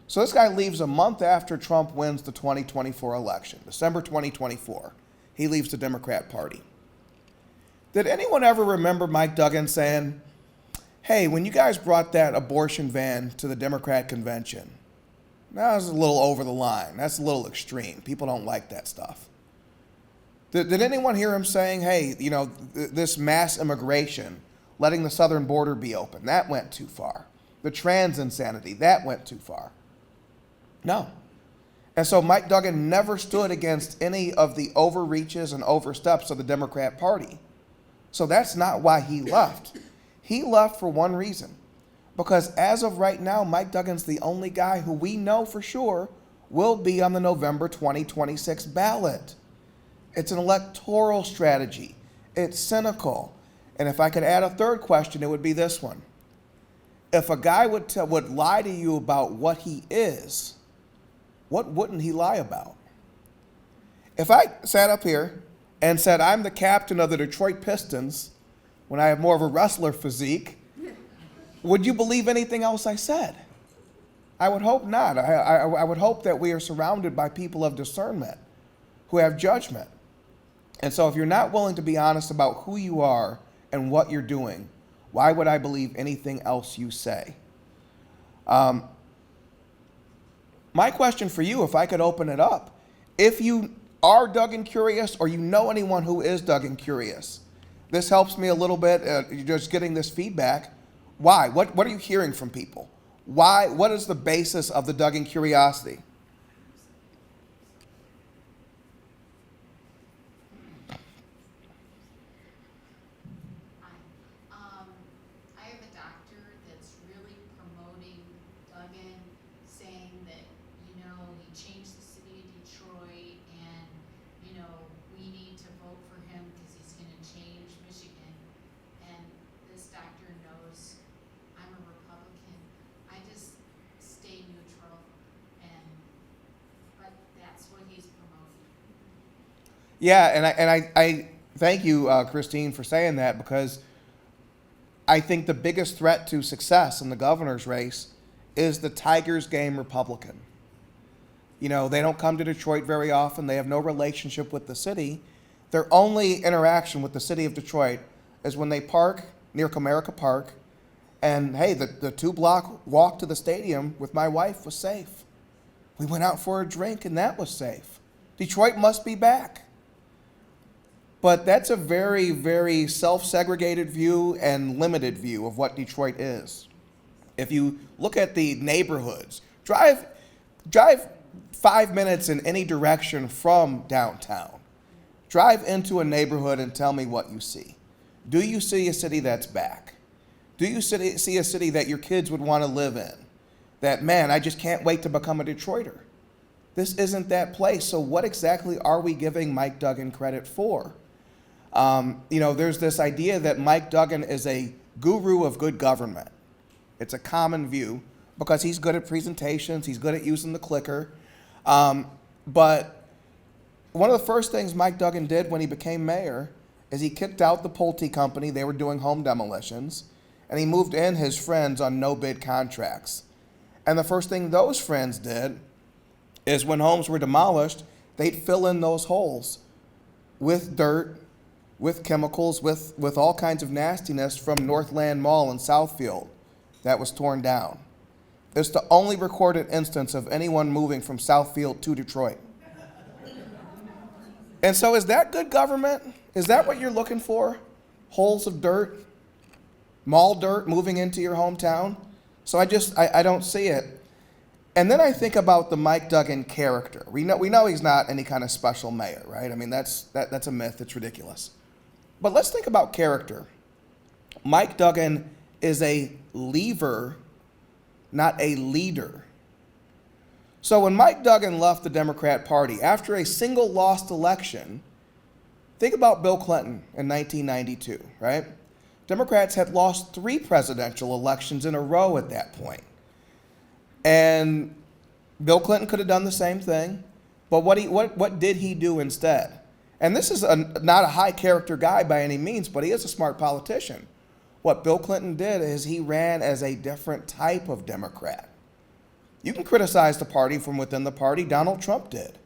Speaker 7: So this guy leaves a month after Trump wins the 2024 election, December 2024. He leaves the Democrat Party. Did anyone ever remember Mike Duggan saying, hey, when you guys brought that abortion ban to the Democrat convention, that was a little over the line. That's a little extreme. People don't like that stuff. Did anyone hear him saying, hey, you know, this mass immigration, letting the southern border be open, that went too far. The trans insanity, that went too far. No. And so Mike Duggan never stood against any of the overreaches and oversteps of the Democrat Party. So that's not why he left. He left for one reason. Because as of right now, Mike Duggan's the only guy who we know for sure will be on the November 2026 ballot. It's an electoral strategy. It's cynical. And if I could add a third question, it would be this one. If a guy would lie to you about what he is, what wouldn't he lie about? If I sat up here and said I'm the captain of the Detroit Pistons when I have more of a wrestler physique, would you believe anything else I said? I would hope not. I would hope that we are surrounded by people of discernment who have judgment. And so if you're not willing to be honest about who you are and what you're doing, why would I believe anything else you say? My question for you, if I could open it up, if you are Duggan curious or you know anyone who is Duggan curious, this helps me a little bit, just getting this feedback. Why? What are you hearing from people? Why? What is the basis of the Duggan curiosity?
Speaker 4: I have a doctor that's really promoting Duggan, saying that, you know, he changed the city of Detroit and, you know, we need to vote for him because he's going to change Michigan. And
Speaker 7: Yeah, and I thank you, Christine, for saying that, because I think the biggest threat to success in the governor's race is the Tigers game Republican. You know, they don't come to Detroit very often. They have no relationship with the city. Their only interaction with the city of Detroit is when they park near Comerica Park. And hey, the 2-block walk to the stadium with my wife was safe. We went out for a drink and that was safe. Detroit must be back. But that's a very, very self-segregated view and limited view of what Detroit is. If you look at the neighborhoods, drive 5 minutes in any direction from downtown. Drive into a neighborhood and tell me what you see. Do you see a city that's back? Do you see a city that your kids would want to live in? That, man, I just can't wait to become a Detroiter. This isn't that place. So what exactly are we giving Mike Duggan credit for? There's this idea that Mike Duggan is a guru of good government. It's a common view because he's good at presentations. He's good at using the clicker. But one of the first things Mike Duggan did when he became mayor is he kicked out the Pulte company. They were doing home demolitions. And he moved in his friends on no-bid contracts. And the first thing those friends did is when homes were demolished, they'd fill in those holes with dirt, with chemicals, with all kinds of nastiness from Northland Mall in Southfield that was torn down. It's the only recorded instance of anyone moving from Southfield to Detroit. And so is that good government? Is that what you're looking for? Holes of dirt, mall dirt moving into your hometown? So I don't see it. And then I think about the Mike Duggan character. We know he's not any kind of special mayor, right? I mean, that's a myth. It's ridiculous. But let's think about character. Mike Duggan is a leaver, not a leader. So when Mike Duggan left the Democrat Party after a single lost election, think about Bill Clinton in 1992, right? Democrats had lost 3 presidential elections in a row at that point. And Bill Clinton could have done the same thing, but what did he do instead? And this is not a high character guy by any means, but he is a smart politician. What Bill Clinton did is he ran as a different type of Democrat. You can criticize the party from within the party. Donald Trump did.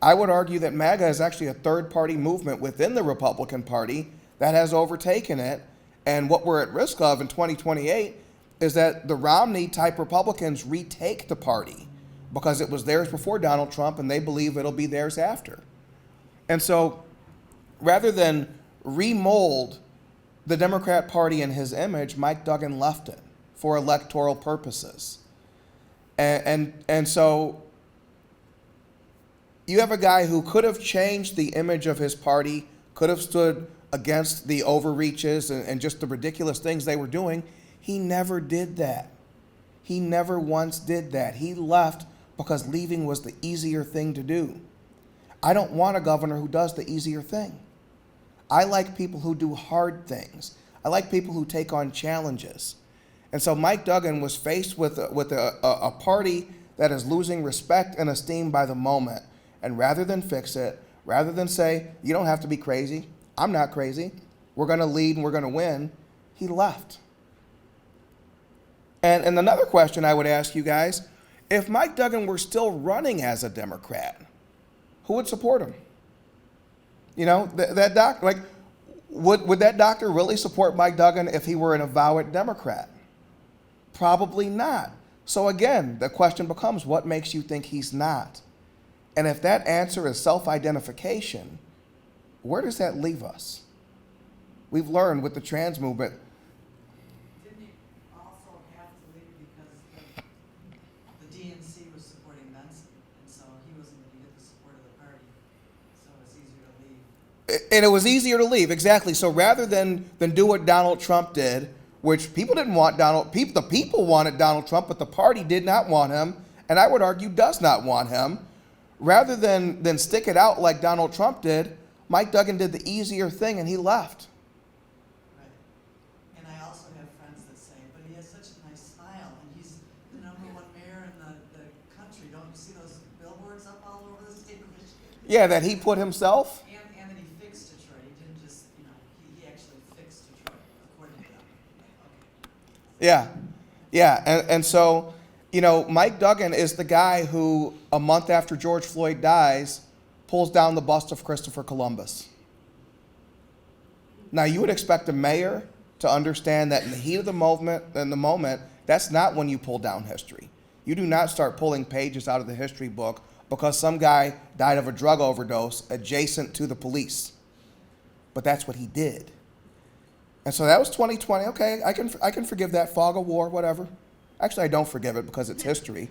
Speaker 7: I would argue that MAGA is actually a third-party movement within the Republican Party that has overtaken it. And what we're at risk of in 2028 is that the Romney-type Republicans retake the party because it was theirs before Donald Trump, and they believe it'll be theirs after. And so rather than remold the Democrat Party in his image, Mike Duggan left it for electoral purposes. And so you have a guy who could have changed the image of his party, could have stood against the overreaches and just the ridiculous things they were doing. He never did that. He never once did that. He left because leaving was the easier thing to do. I don't want a governor who does the easier thing. I like people who do hard things. I like people who take on challenges. And so Mike Duggan was faced with a party that is losing respect and esteem by the moment. And rather than fix it, rather than say, you don't have to be crazy, I'm not crazy, we're going to lead and we're going to win, he left. And another question I would ask you guys, if Mike Duggan were still running as a Democrat, who would support him? You know, that doctor, like, would that doctor really support Mike Duggan if he were an avowed Democrat? Probably not. So again, the question becomes, what makes you think he's not? And if that answer is self-identification, where does that leave us? We've learned with the trans movement.
Speaker 8: Didn't he also have to leave because the DNC was supporting Benson, and so he wasn't going to get the support of the party, so it's easier to leave.
Speaker 7: And it was easier to leave, exactly. So rather than do what Donald Trump did, which people didn't want the people wanted Donald Trump, but the party did not want him, and I would argue does not want him. Rather than stick it out like Donald Trump did, Mike Duggan did the easier thing and he left.
Speaker 8: Right. And I also have friends that say, but he has such a nice smile, and he's the #1 mayor in the country. Don't you see those billboards up all over the state of Michigan?
Speaker 7: Yeah, that he put himself.
Speaker 8: And
Speaker 7: Yeah, yeah, and so, you know, Mike Duggan is the guy who, a month after George Floyd dies, pulls down the bust of Christopher Columbus. Now, you would expect a mayor to understand that in the heat of the moment, that's not when you pull down history. You do not start pulling pages out of the history book because some guy died of a drug overdose adjacent to the police. But that's what he did. And so that was 2020. Okay, I can forgive that. Fog of war, whatever. Actually, I don't forgive it because it's history.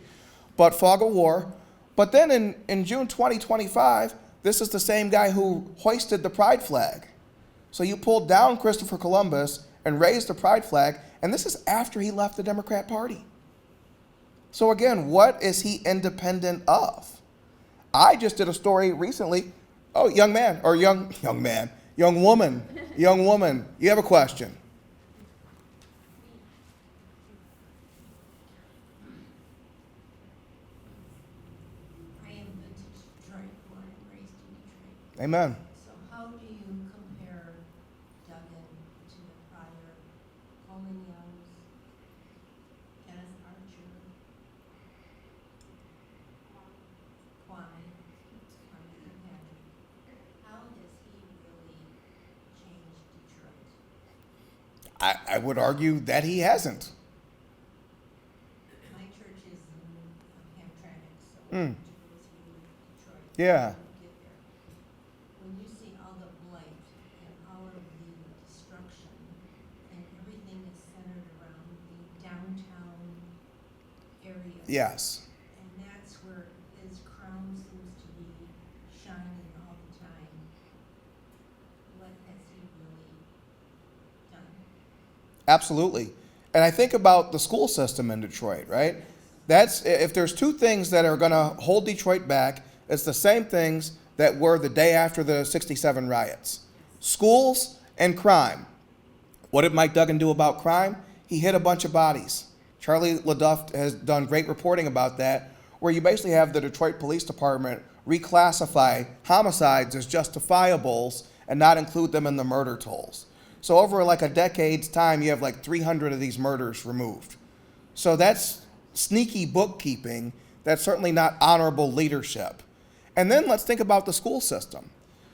Speaker 7: But fog of war. But then in June 2025, this is the same guy who hoisted the pride flag. So you pulled down Christopher Columbus and raised the pride flag, and this is after he left the Democrat Party. So again, what is he independent of? I just did a story recently. Oh, young woman, you have a question.
Speaker 5: I am vintage Detroit, born and raised in Detroit.
Speaker 7: Amen.
Speaker 5: So how do you compare Duggan to the prior Coleman Youngs, Kenneth Archer, Kwame Kilpatrick? How has he really changed Detroit?
Speaker 7: I would argue that he hasn't.
Speaker 5: My church is in Hamtramck, so
Speaker 7: Mm.
Speaker 5: to go through Detroit.
Speaker 7: Yeah.
Speaker 5: to get there. When you see all the blight and all of the destruction, and everything is centered around the downtown area.
Speaker 7: Yes.
Speaker 5: And that's where his crown seems to be shining all the time. What has he really done?
Speaker 7: Absolutely. And I think about the school system in Detroit, right? That's, if there's two things that are going to hold Detroit back, it's the same things that were the day after the 67 riots. Schools and crime. What did Mike Duggan do about crime? He hid a bunch of bodies. Charlie LaDuff has done great reporting about that, where you basically have the Detroit Police Department reclassify homicides as justifiables and not include them in the murder tolls. So over like a decade's time, you have like 300 of these murders removed. So that's sneaky bookkeeping. That's certainly not honorable leadership. And then let's think about the school system.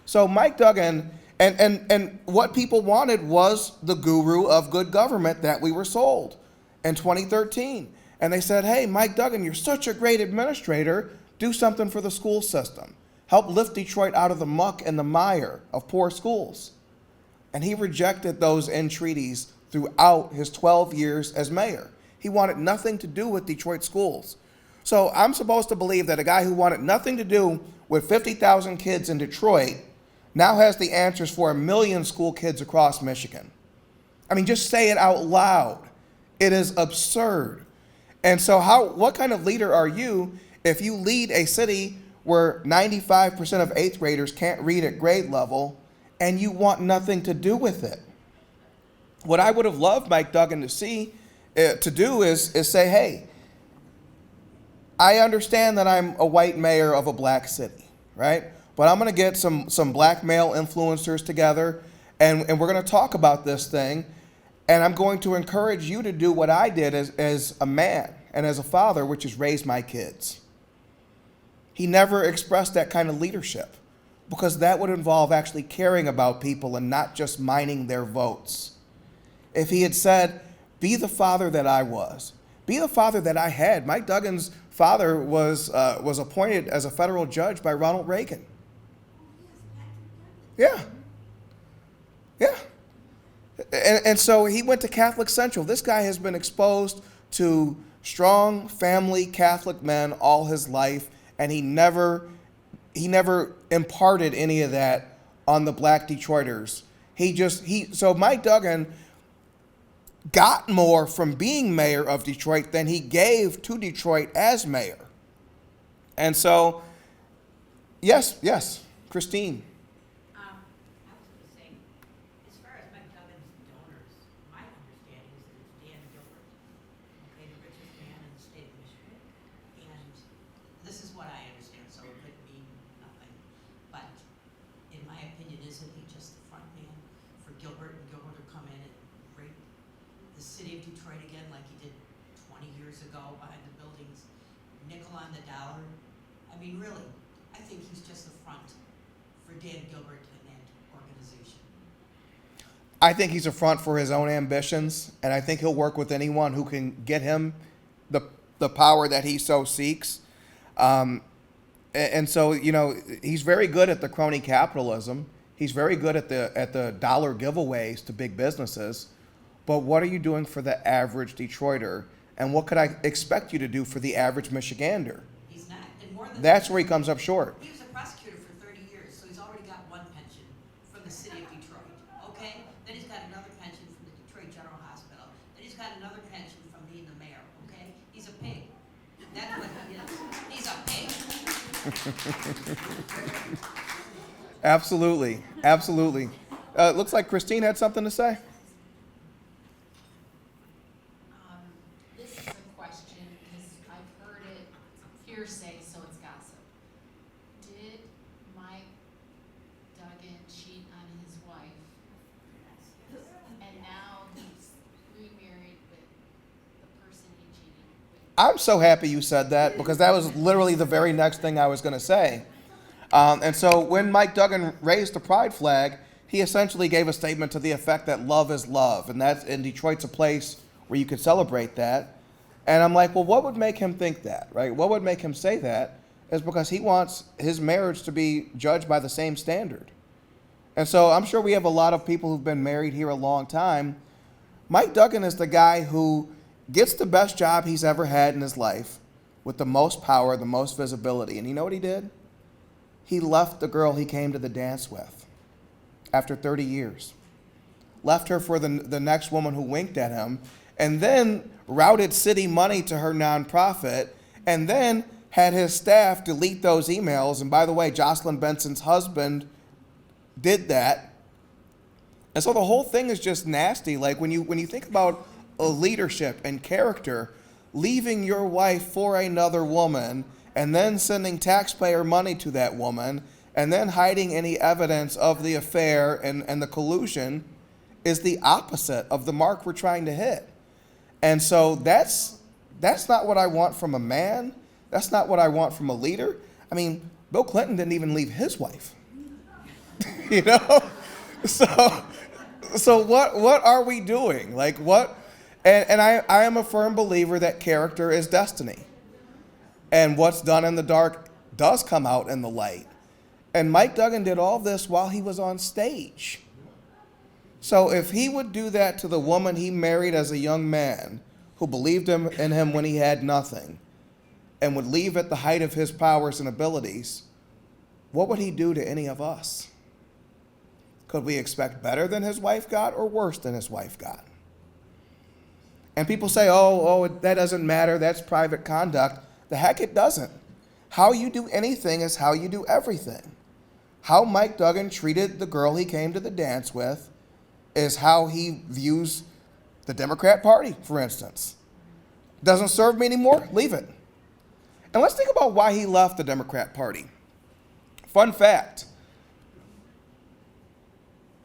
Speaker 7: So Mike Duggan, and what people wanted was the guru of good government that we were sold in 2013. And they said, hey, Mike Duggan, you're such a great administrator. Do something for the school system. Help lift Detroit out of the muck and the mire of poor schools. And he rejected those entreaties throughout his 12 years as mayor. He wanted nothing to do with Detroit schools. So I'm supposed to believe that a guy who wanted nothing to do with 50,000 kids in Detroit now has the answers for 1 million school kids across Michigan. I mean, just say it out loud. It is absurd. And so what kind of leader are you if you lead a city where 95% of 8th graders can't read at grade level and you want nothing to do with it? What I would have loved Mike Duggan to do is say, hey, I understand that I'm a white mayor of a black city, right? But I'm going to get some black male influencers together, and we're going to talk about this thing, and I'm going to encourage you to do what I did as a man and as a father, which is raise my kids. He never expressed that kind of leadership because that would involve actually caring about people and not just mining their votes. If he had said, be the father that I was, be the father that I had. Mike Duggan's father was appointed as a federal judge by Ronald Reagan. Yeah. Yeah. And so he went to Catholic Central. This guy has been exposed to strong family Catholic men all his life, and he never imparted any of that on the black Detroiters. So Mike Duggan got more from being mayor of Detroit than he gave to Detroit as mayor. And so, yes, Christine.
Speaker 9: I was going to say, as far as Mike Duggan's donors, my understanding is that it's Dan Gilbert, okay, the richest man in the state of Michigan. And this is what I understand, so it could mean nothing. But in my opinion, isn't he just the front man for Gilbert, and Gilbert will come in and rape the city of Detroit again like ago behind the buildings, nickel on the dollar. I mean, really, I think he's just a front for Dan Gilbert and that organization.
Speaker 7: I think he's a front for his own ambitions, and I think he'll work with anyone who can get him the power that he so seeks. And so, you know, he's very good at the crony capitalism. He's very good at the dollar giveaways to big businesses. But what are you doing for the average Detroiter? And what could I expect you to do for the average Michigander?
Speaker 9: He's not, and more than
Speaker 7: That's where he comes up short.
Speaker 9: He was a prosecutor for 30 years, so he's already got one pension from the city of Detroit, okay? Then he's got another pension from the Detroit General Hospital. Then he's got another pension from being the mayor, okay? He's a pig. That's what he is. He's a pig.
Speaker 7: Absolutely. Absolutely. Looks like Christine had something to say.
Speaker 4: This is a question, because I've heard it hearsay, so it's gossip. Did Mike Duggan cheat on his wife? And now he's remarried with the person he cheated with?
Speaker 7: I'm so happy you said that, because that was literally the very next thing I was going to say. And so when Mike Duggan raised the pride flag, he essentially gave a statement to the effect that love is love, and that's, in Detroit's a place where you could celebrate that. And I'm like, well, what would make him think that, right? What would make him say that is because he wants his marriage to be judged by the same standard. And so I'm sure we have a lot of people who've been married here a long time. Mike Duggan is the guy who gets the best job he's ever had in his life with the most power, the most visibility. And you know what he did? He left the girl he came to the dance with after 30 years. Left her for the next woman who winked at him, and then routed city money to her nonprofit, and then had his staff delete those emails. And by the way, Jocelyn Benson's husband did that. And so the whole thing is just nasty. Like when you think about a leadership and character, leaving your wife for another woman and then sending taxpayer money to that woman and then hiding any evidence of the affair and the collusion is the opposite of the mark we're trying to hit. And so that's not what I want from a man. That's not what I want from a leader. I mean, Bill Clinton didn't even leave his wife. You know? So what are we doing? Like what? And I am a firm believer that character is destiny. And what's done in the dark does come out in the light. And Mike Duggan did all this while he was on stage. So if he would do that to the woman he married as a young man, who believed in him when he had nothing, and would leave at the height of his powers and abilities, what would he do to any of us? Could we expect better than his wife got or worse than his wife got? And people say, oh, that doesn't matter, that's private conduct. The heck it doesn't. How you do anything is how you do everything. How Mike Duggan treated the girl he came to the dance with is how he views the Democrat Party, for instance. Doesn't serve me anymore? Leave it. And let's think about why he left the Democrat Party. Fun fact.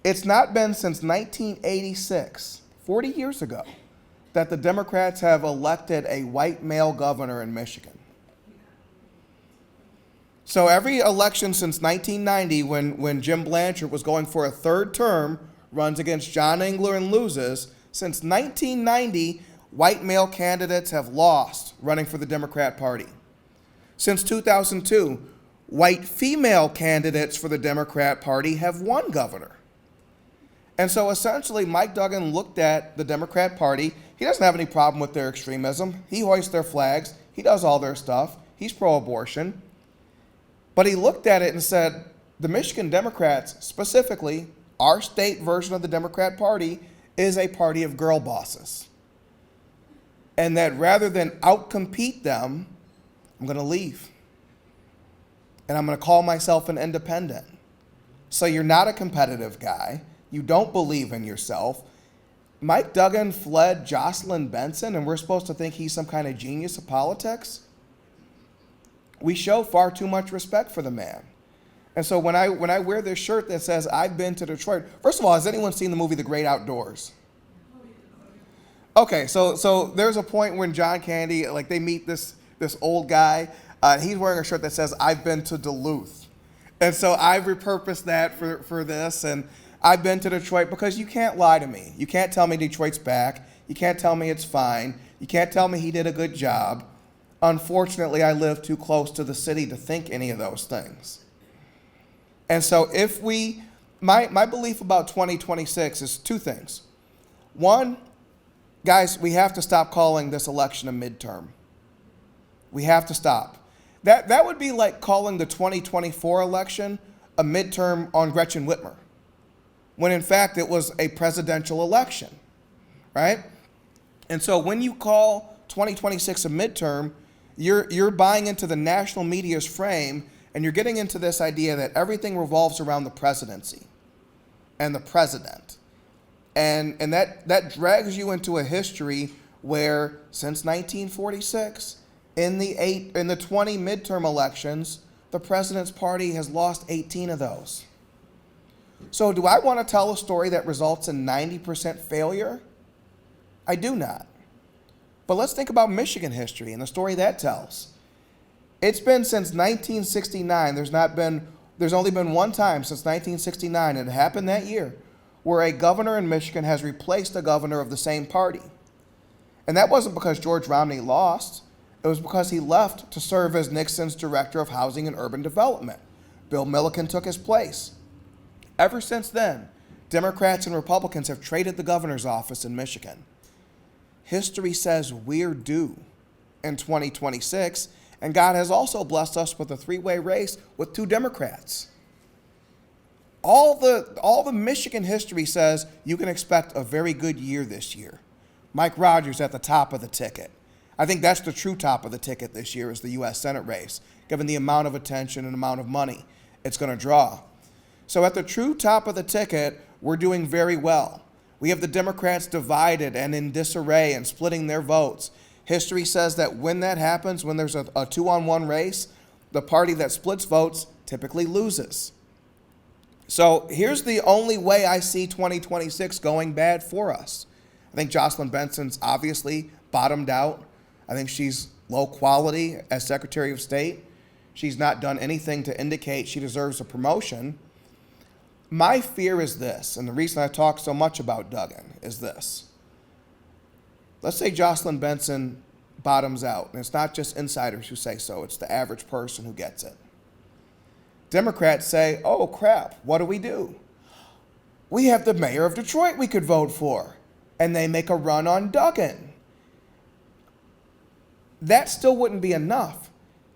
Speaker 7: It's not been since 1986, 40 years ago, that the Democrats have elected a white male governor in Michigan. So every election since 1990, when Jim Blanchard was going for a third term, runs against John Engler and loses, since 1990, white male candidates have lost running for the Democrat Party. Since 2002, white female candidates for the Democrat Party have won governor. And so essentially, Mike Duggan looked at the Democrat Party. He doesn't have any problem with their extremism. He hoists their flags. He does all their stuff. He's pro-abortion. But he looked at it and said, the Michigan Democrats, specifically, our state version of the Democrat Party, is a party of girl bosses. And that rather than outcompete them, I'm going to leave. And I'm going to call myself an independent. So you're not a competitive guy. You don't believe in yourself. Mike Duggan fled Jocelyn Benson, and we're supposed to think he's some kind of genius of politics? We show far too much respect for the man. And so when I wear this shirt that says, I've been to Detroit, first of all, has anyone seen the movie The Great Outdoors? Okay, so there's a point when John Candy, like they meet this old guy. He's wearing a shirt that says "I've been to Duluth," and so I've repurposed that for this. And I've been to Detroit because you can't lie to me. You can't tell me Detroit's back. You can't tell me it's fine. You can't tell me he did a good job. Unfortunately, I live too close to the city to think any of those things. And so if my belief about 2026 is two things. One, guys, we have to stop calling this election a midterm. We have to stop. That would be like calling the 2024 election a midterm on Gretchen Whitmer, when in fact it was a presidential election, right? And so when you call 2026 a midterm, you're buying into the national media's frame, and you're getting into this idea that everything revolves around the presidency and the president. And that drags you into a history where since 1946, in the 20 midterm elections, the president's party has lost 18 of those. So do I want to tell a story that results in 90% failure? I do not. But let's think about Michigan history and the story that tells. It's been since 1969. There's only been one time since 1969, and it happened that year, where a governor in Michigan has replaced a governor of the same party. And that wasn't because George Romney lost. It was because he left to serve as Nixon's director of housing and urban development. Bill Milliken took his place. Ever since then, Democrats and Republicans have traded the governor's office in Michigan. History says we're due in 2026, and God has also blessed us with a three-way race with two Democrats. All the Michigan history says you can expect a very good year this year. Mike Rogers at the top of the ticket. I think that's the true top of the ticket this year is the U.S. Senate race, given the amount of attention and amount of money it's going to draw. So at the true top of the ticket, we're doing very well. We have the Democrats divided and in disarray and splitting their votes. History says that when that happens, when there's a two-on-one race, the party that splits votes typically loses. So here's the only way I see 2026 going bad for us. I think Jocelyn Benson's obviously bottomed out. I think she's low quality as Secretary of State. She's not done anything to indicate she deserves a promotion. My fear is this, and the reason I talk so much about Duggan is this. Let's say Jocelyn Benson bottoms out, and it's not just insiders who say so, it's the average person who gets it. Democrats say, oh crap, what do? We have the mayor of Detroit we could vote for, and they make a run on Duggan. That still wouldn't be enough.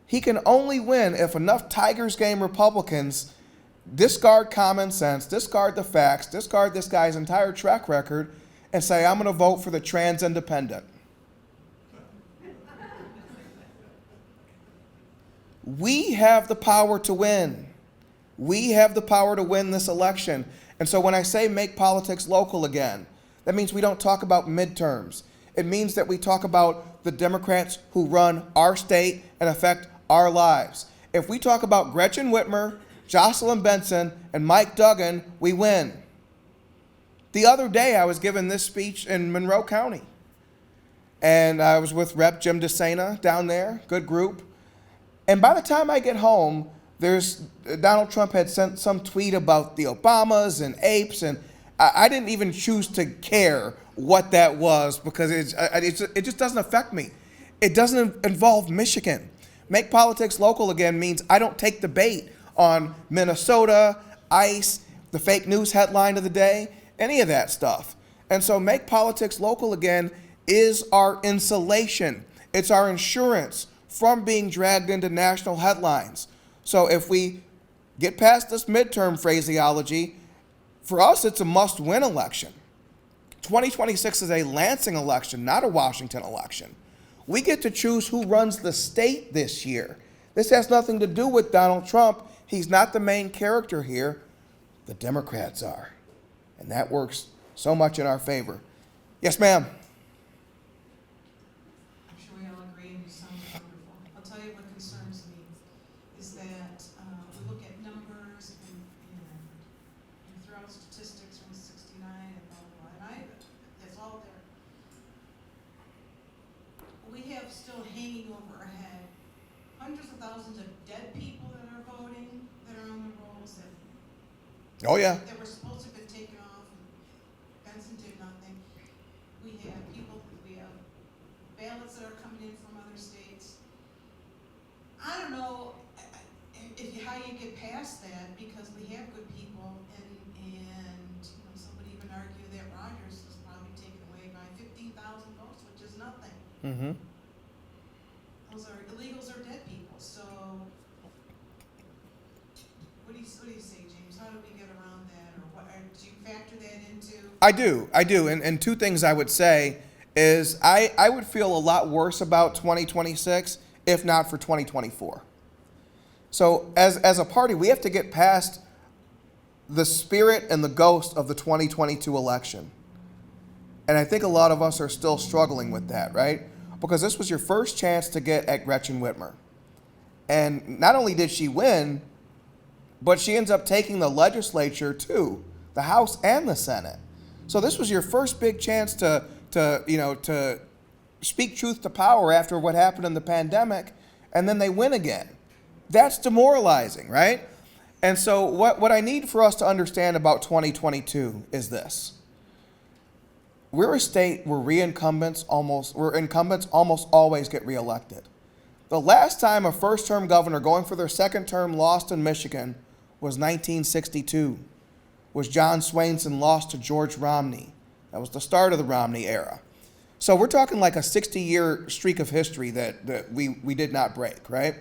Speaker 7: He can only win if enough Tigers game Republicans discard common sense, discard the facts, discard this guy's entire track record, and say, I'm going to vote for the trans independent. We have the power to win. We have the power to win this election. And so when I say make politics local again, that means we don't talk about midterms. It means that we talk about the Democrats who run our state and affect our lives. If we talk about Gretchen Whitmer, Jocelyn Benson, and Mike Duggan, we win. The other day, I was giving this speech in Monroe County. And I was with Rep. Jim DeSena down there, good group. And by the time I get home, Donald Trump had sent some tweet about the Obamas and apes, and I didn't even choose to care what that was because it just doesn't affect me. It doesn't involve Michigan. Make politics local again means I don't take the bait on Minnesota, ICE, the fake news headline of the day, any of that stuff. And so make politics local again is our insulation. It's our insurance from being dragged into national headlines. So if we get past this midterm phraseology, for us it's a must-win election. 2026 is a Lansing election, not a Washington election. We get to choose who runs the state this year. This has nothing to do with Donald Trump. He's not the main character here. The Democrats are. And that works so much in our favor. Yes, ma'am.
Speaker 8: I'm sure we all agree and you sound wonderful. I'll tell you what concerns me is that we look at numbers and, throw out statistics from 69 and blah, blah, blah, and that's all there.
Speaker 6: thousands of dead people that are voting, that are on the rolls, that
Speaker 7: Oh, yeah.
Speaker 6: that were supposed to have been taken off, and Benson did nothing. We have ballots that are coming in from other states. I don't know how you get past that, because we have good people, and somebody even argued that Rogers was probably taken away by 15,000 votes, which is nothing.
Speaker 7: Mm-hmm.
Speaker 6: Those are, illegals are dead people, so what do you say, James? How do we get around that, or what, do you factor that into?
Speaker 7: I do. And two things I would say is I would feel a lot worse about 2026 if not for 2024. So as a party, we have to get past the spirit and the ghost of the 2022 election. And I think a lot of us are still struggling with that, right? Because this was your first chance to get at Gretchen Whitmer. And not only did she win, but she ends up taking the legislature too, the House and the Senate. So this was your first big chance to speak truth to power after what happened in the pandemic, and then they win again. That's demoralizing, right? And so what I need for us to understand about 2022 is this. We're a state where incumbents almost always get reelected. The last time a first-term governor going for their second term lost in Michigan was 1962, was John Swainson lost to George Romney. That was the start of the Romney era. So we're talking like a 60-year streak of history that we did not break, right?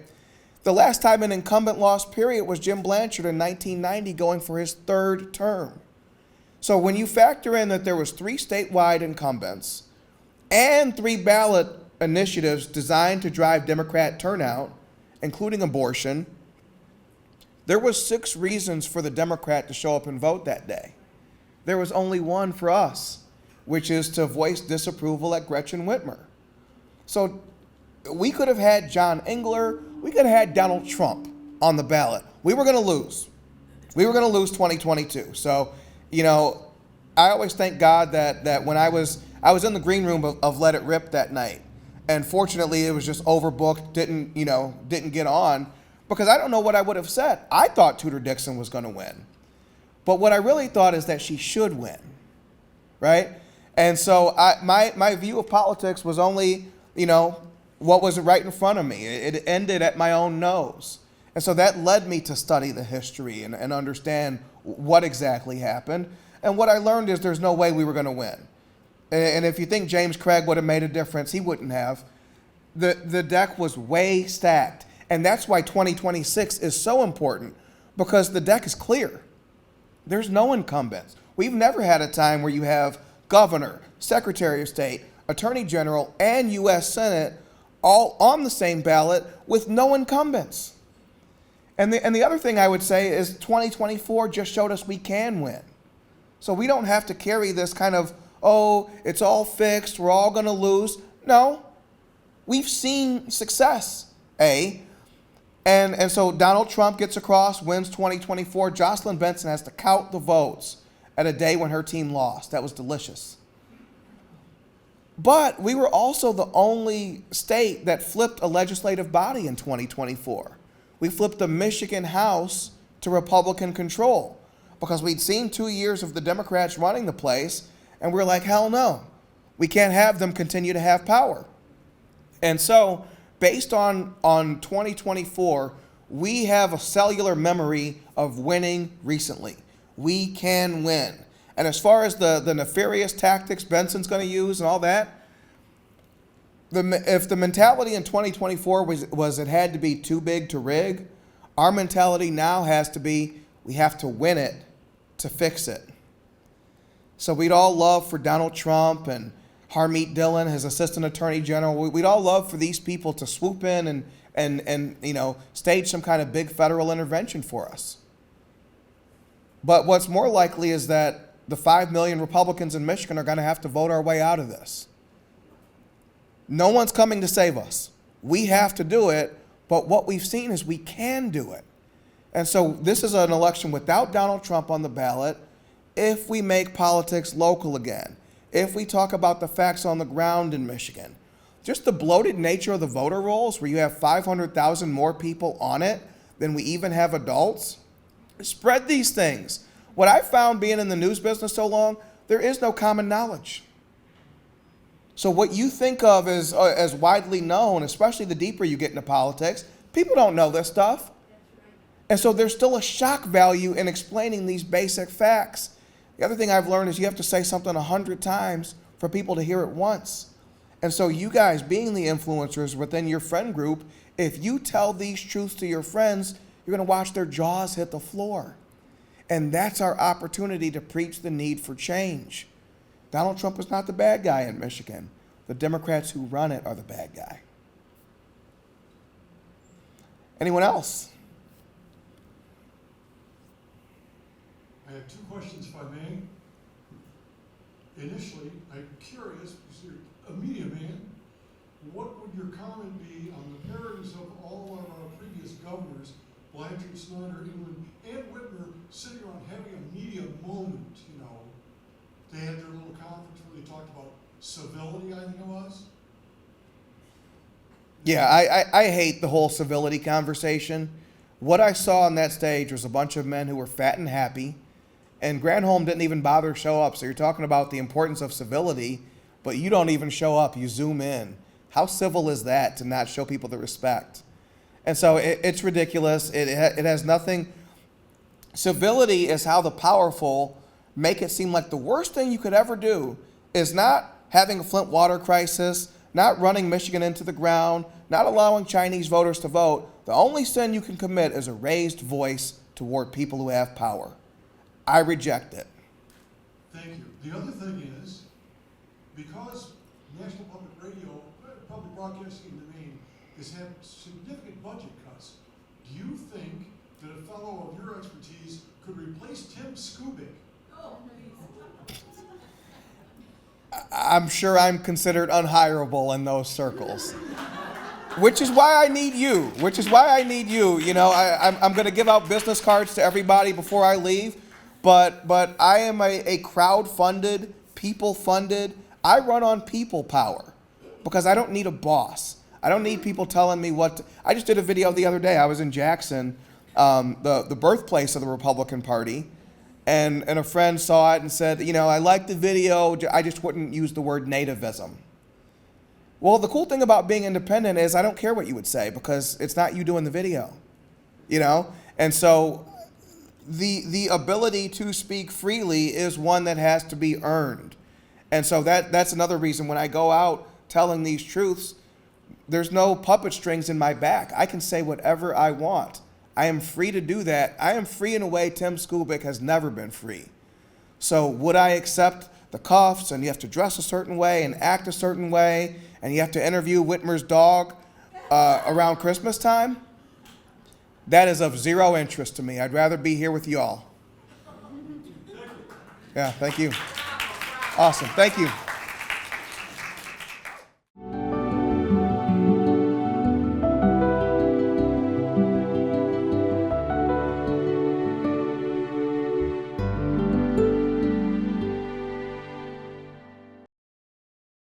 Speaker 7: The last time an incumbent lost, period, was Jim Blanchard in 1990 going for his third term. So when you factor in that there was 3 statewide incumbents and 3 ballot initiatives designed to drive Democrat turnout, including abortion, there was 6 reasons for the Democrat to show up and vote that day. There was only one for us, which is to voice disapproval at Gretchen Whitmer. So we could have had John Engler, we could have had Donald Trump on the ballot. We were going to lose. We were going to lose 2022. So, I always thank God that when I was in the green room of Let It Rip that night, and fortunately it was just overbooked, didn't get on, because I don't know what I would have said. I thought Tudor Dickson was going to win. But what I really thought is that she should win, right? And so my view of politics was only, what was right in front of me. It ended at my own nose. And so that led me to study the history and understand what exactly happened. And what I learned is there's no way we were going to win. And if you think James Craig would have made a difference, he wouldn't have. The deck was way stacked. And that's why 2026 is so important, because the deck is clear. There's no incumbents. We've never had a time where you have governor, secretary of state, attorney general, and U.S. Senate all on the same ballot with no incumbents. And the other thing I would say is 2024 just showed us we can win. So we don't have to carry this kind of, it's all fixed, we're all going to lose. No, we've seen success, And so Donald Trump gets across, wins 2024. Jocelyn Benson has to count the votes at a day when her team lost. That was delicious. But we were also the only state that flipped a legislative body in 2024. We flipped the Michigan House to Republican control because we'd seen 2 years of the Democrats running the place, and we're like, hell no. We can't have them continue to have power. And so based on 2024, we have a cellular memory of winning recently. We can win. And as far as the nefarious tactics Benson's going to use and all that, if the mentality in 2024 was it had to be too big to rig, our mentality now has to be we have to win it to fix it. So we'd all love for Donald Trump and Harmeet Dillon, his assistant attorney general, we'd all love for these people to swoop in and stage some kind of big federal intervention for us. But what's more likely is that the 5 million Republicans in Michigan are going to have to vote our way out of this. No one's coming to save us. We have to do it, but what we've seen is we can do it. And so this is an election without Donald Trump on the ballot if we make politics local again, if we talk about the facts on the ground in Michigan. just the bloated nature of the voter rolls, where you have 500,000 more people on it than we even have adults. Spread these things. What I found being in the news business so long, there is no common knowledge. So what you think of as widely known, especially the deeper you get into politics, people don't know this stuff. And so there's still a shock value in explaining these basic facts. The other thing I've learned is you have to say something 100 times for people to hear it once. And so you guys, being the influencers within your friend group, if you tell these truths to your friends, you're going to watch their jaws hit the floor. And that's our opportunity to preach the need for change. Donald Trump is not the bad guy in Michigan. The Democrats who run it are the bad guy. Anyone else?
Speaker 3: I have 2 questions, if I may. Initially, I'm curious, because you're a media man, what would your comment be on the pairings of all of our previous governors, Blanchard, Snyder, England, and Whitmer, sitting around having a media moment, you know? They had their little conference where they talked about civility, I think it was.
Speaker 7: Yeah, I hate the whole civility conversation. What I saw on that stage was a bunch of men who were fat and happy, and Granholm didn't even bother to show up. So you're talking about the importance of civility, but you don't even show up. You zoom in. How civil is that to not show people the respect? And so it's ridiculous. It has nothing. Civility is how the powerful make it seem like the worst thing you could ever do is not having a Flint water crisis, not running Michigan into the ground, not allowing Chinese voters to vote. The only sin you can commit is a raised voice toward people who have power. I reject it.
Speaker 3: Thank you. The other thing is, because National Public Radio, public broadcasting in the main, has had significant budget cuts, do you think that a fellow of your expertise could replace Tim Skubic?
Speaker 7: I'm sure I'm considered unhireable in those circles. Which is why I need you. You know, I'm going to give out business cards to everybody before I leave, but I am a crowd-funded, people-funded. I run on people power because I don't need a boss. I don't need people telling me what to. I just did a video the other day. I was in Jackson, the birthplace of the Republican Party, and a friend saw it and said, you know, I like the video, I just wouldn't use the word nativism. Well, the cool thing about being independent is I don't care what you would say because it's not you doing the video, you know? And so the ability to speak freely is one that has to be earned. And so that's another reason when I go out telling these truths, there's no puppet strings in my back. I can say whatever I want. I am free to do that. I am free in a way Tim Skubic has never been free. So would I accept the cuffs and you have to dress a certain way and act a certain way and you have to interview Whitmer's dog around Christmas time? That is of zero interest to me. I'd rather be here with y'all. Yeah, thank you. Awesome. Thank you.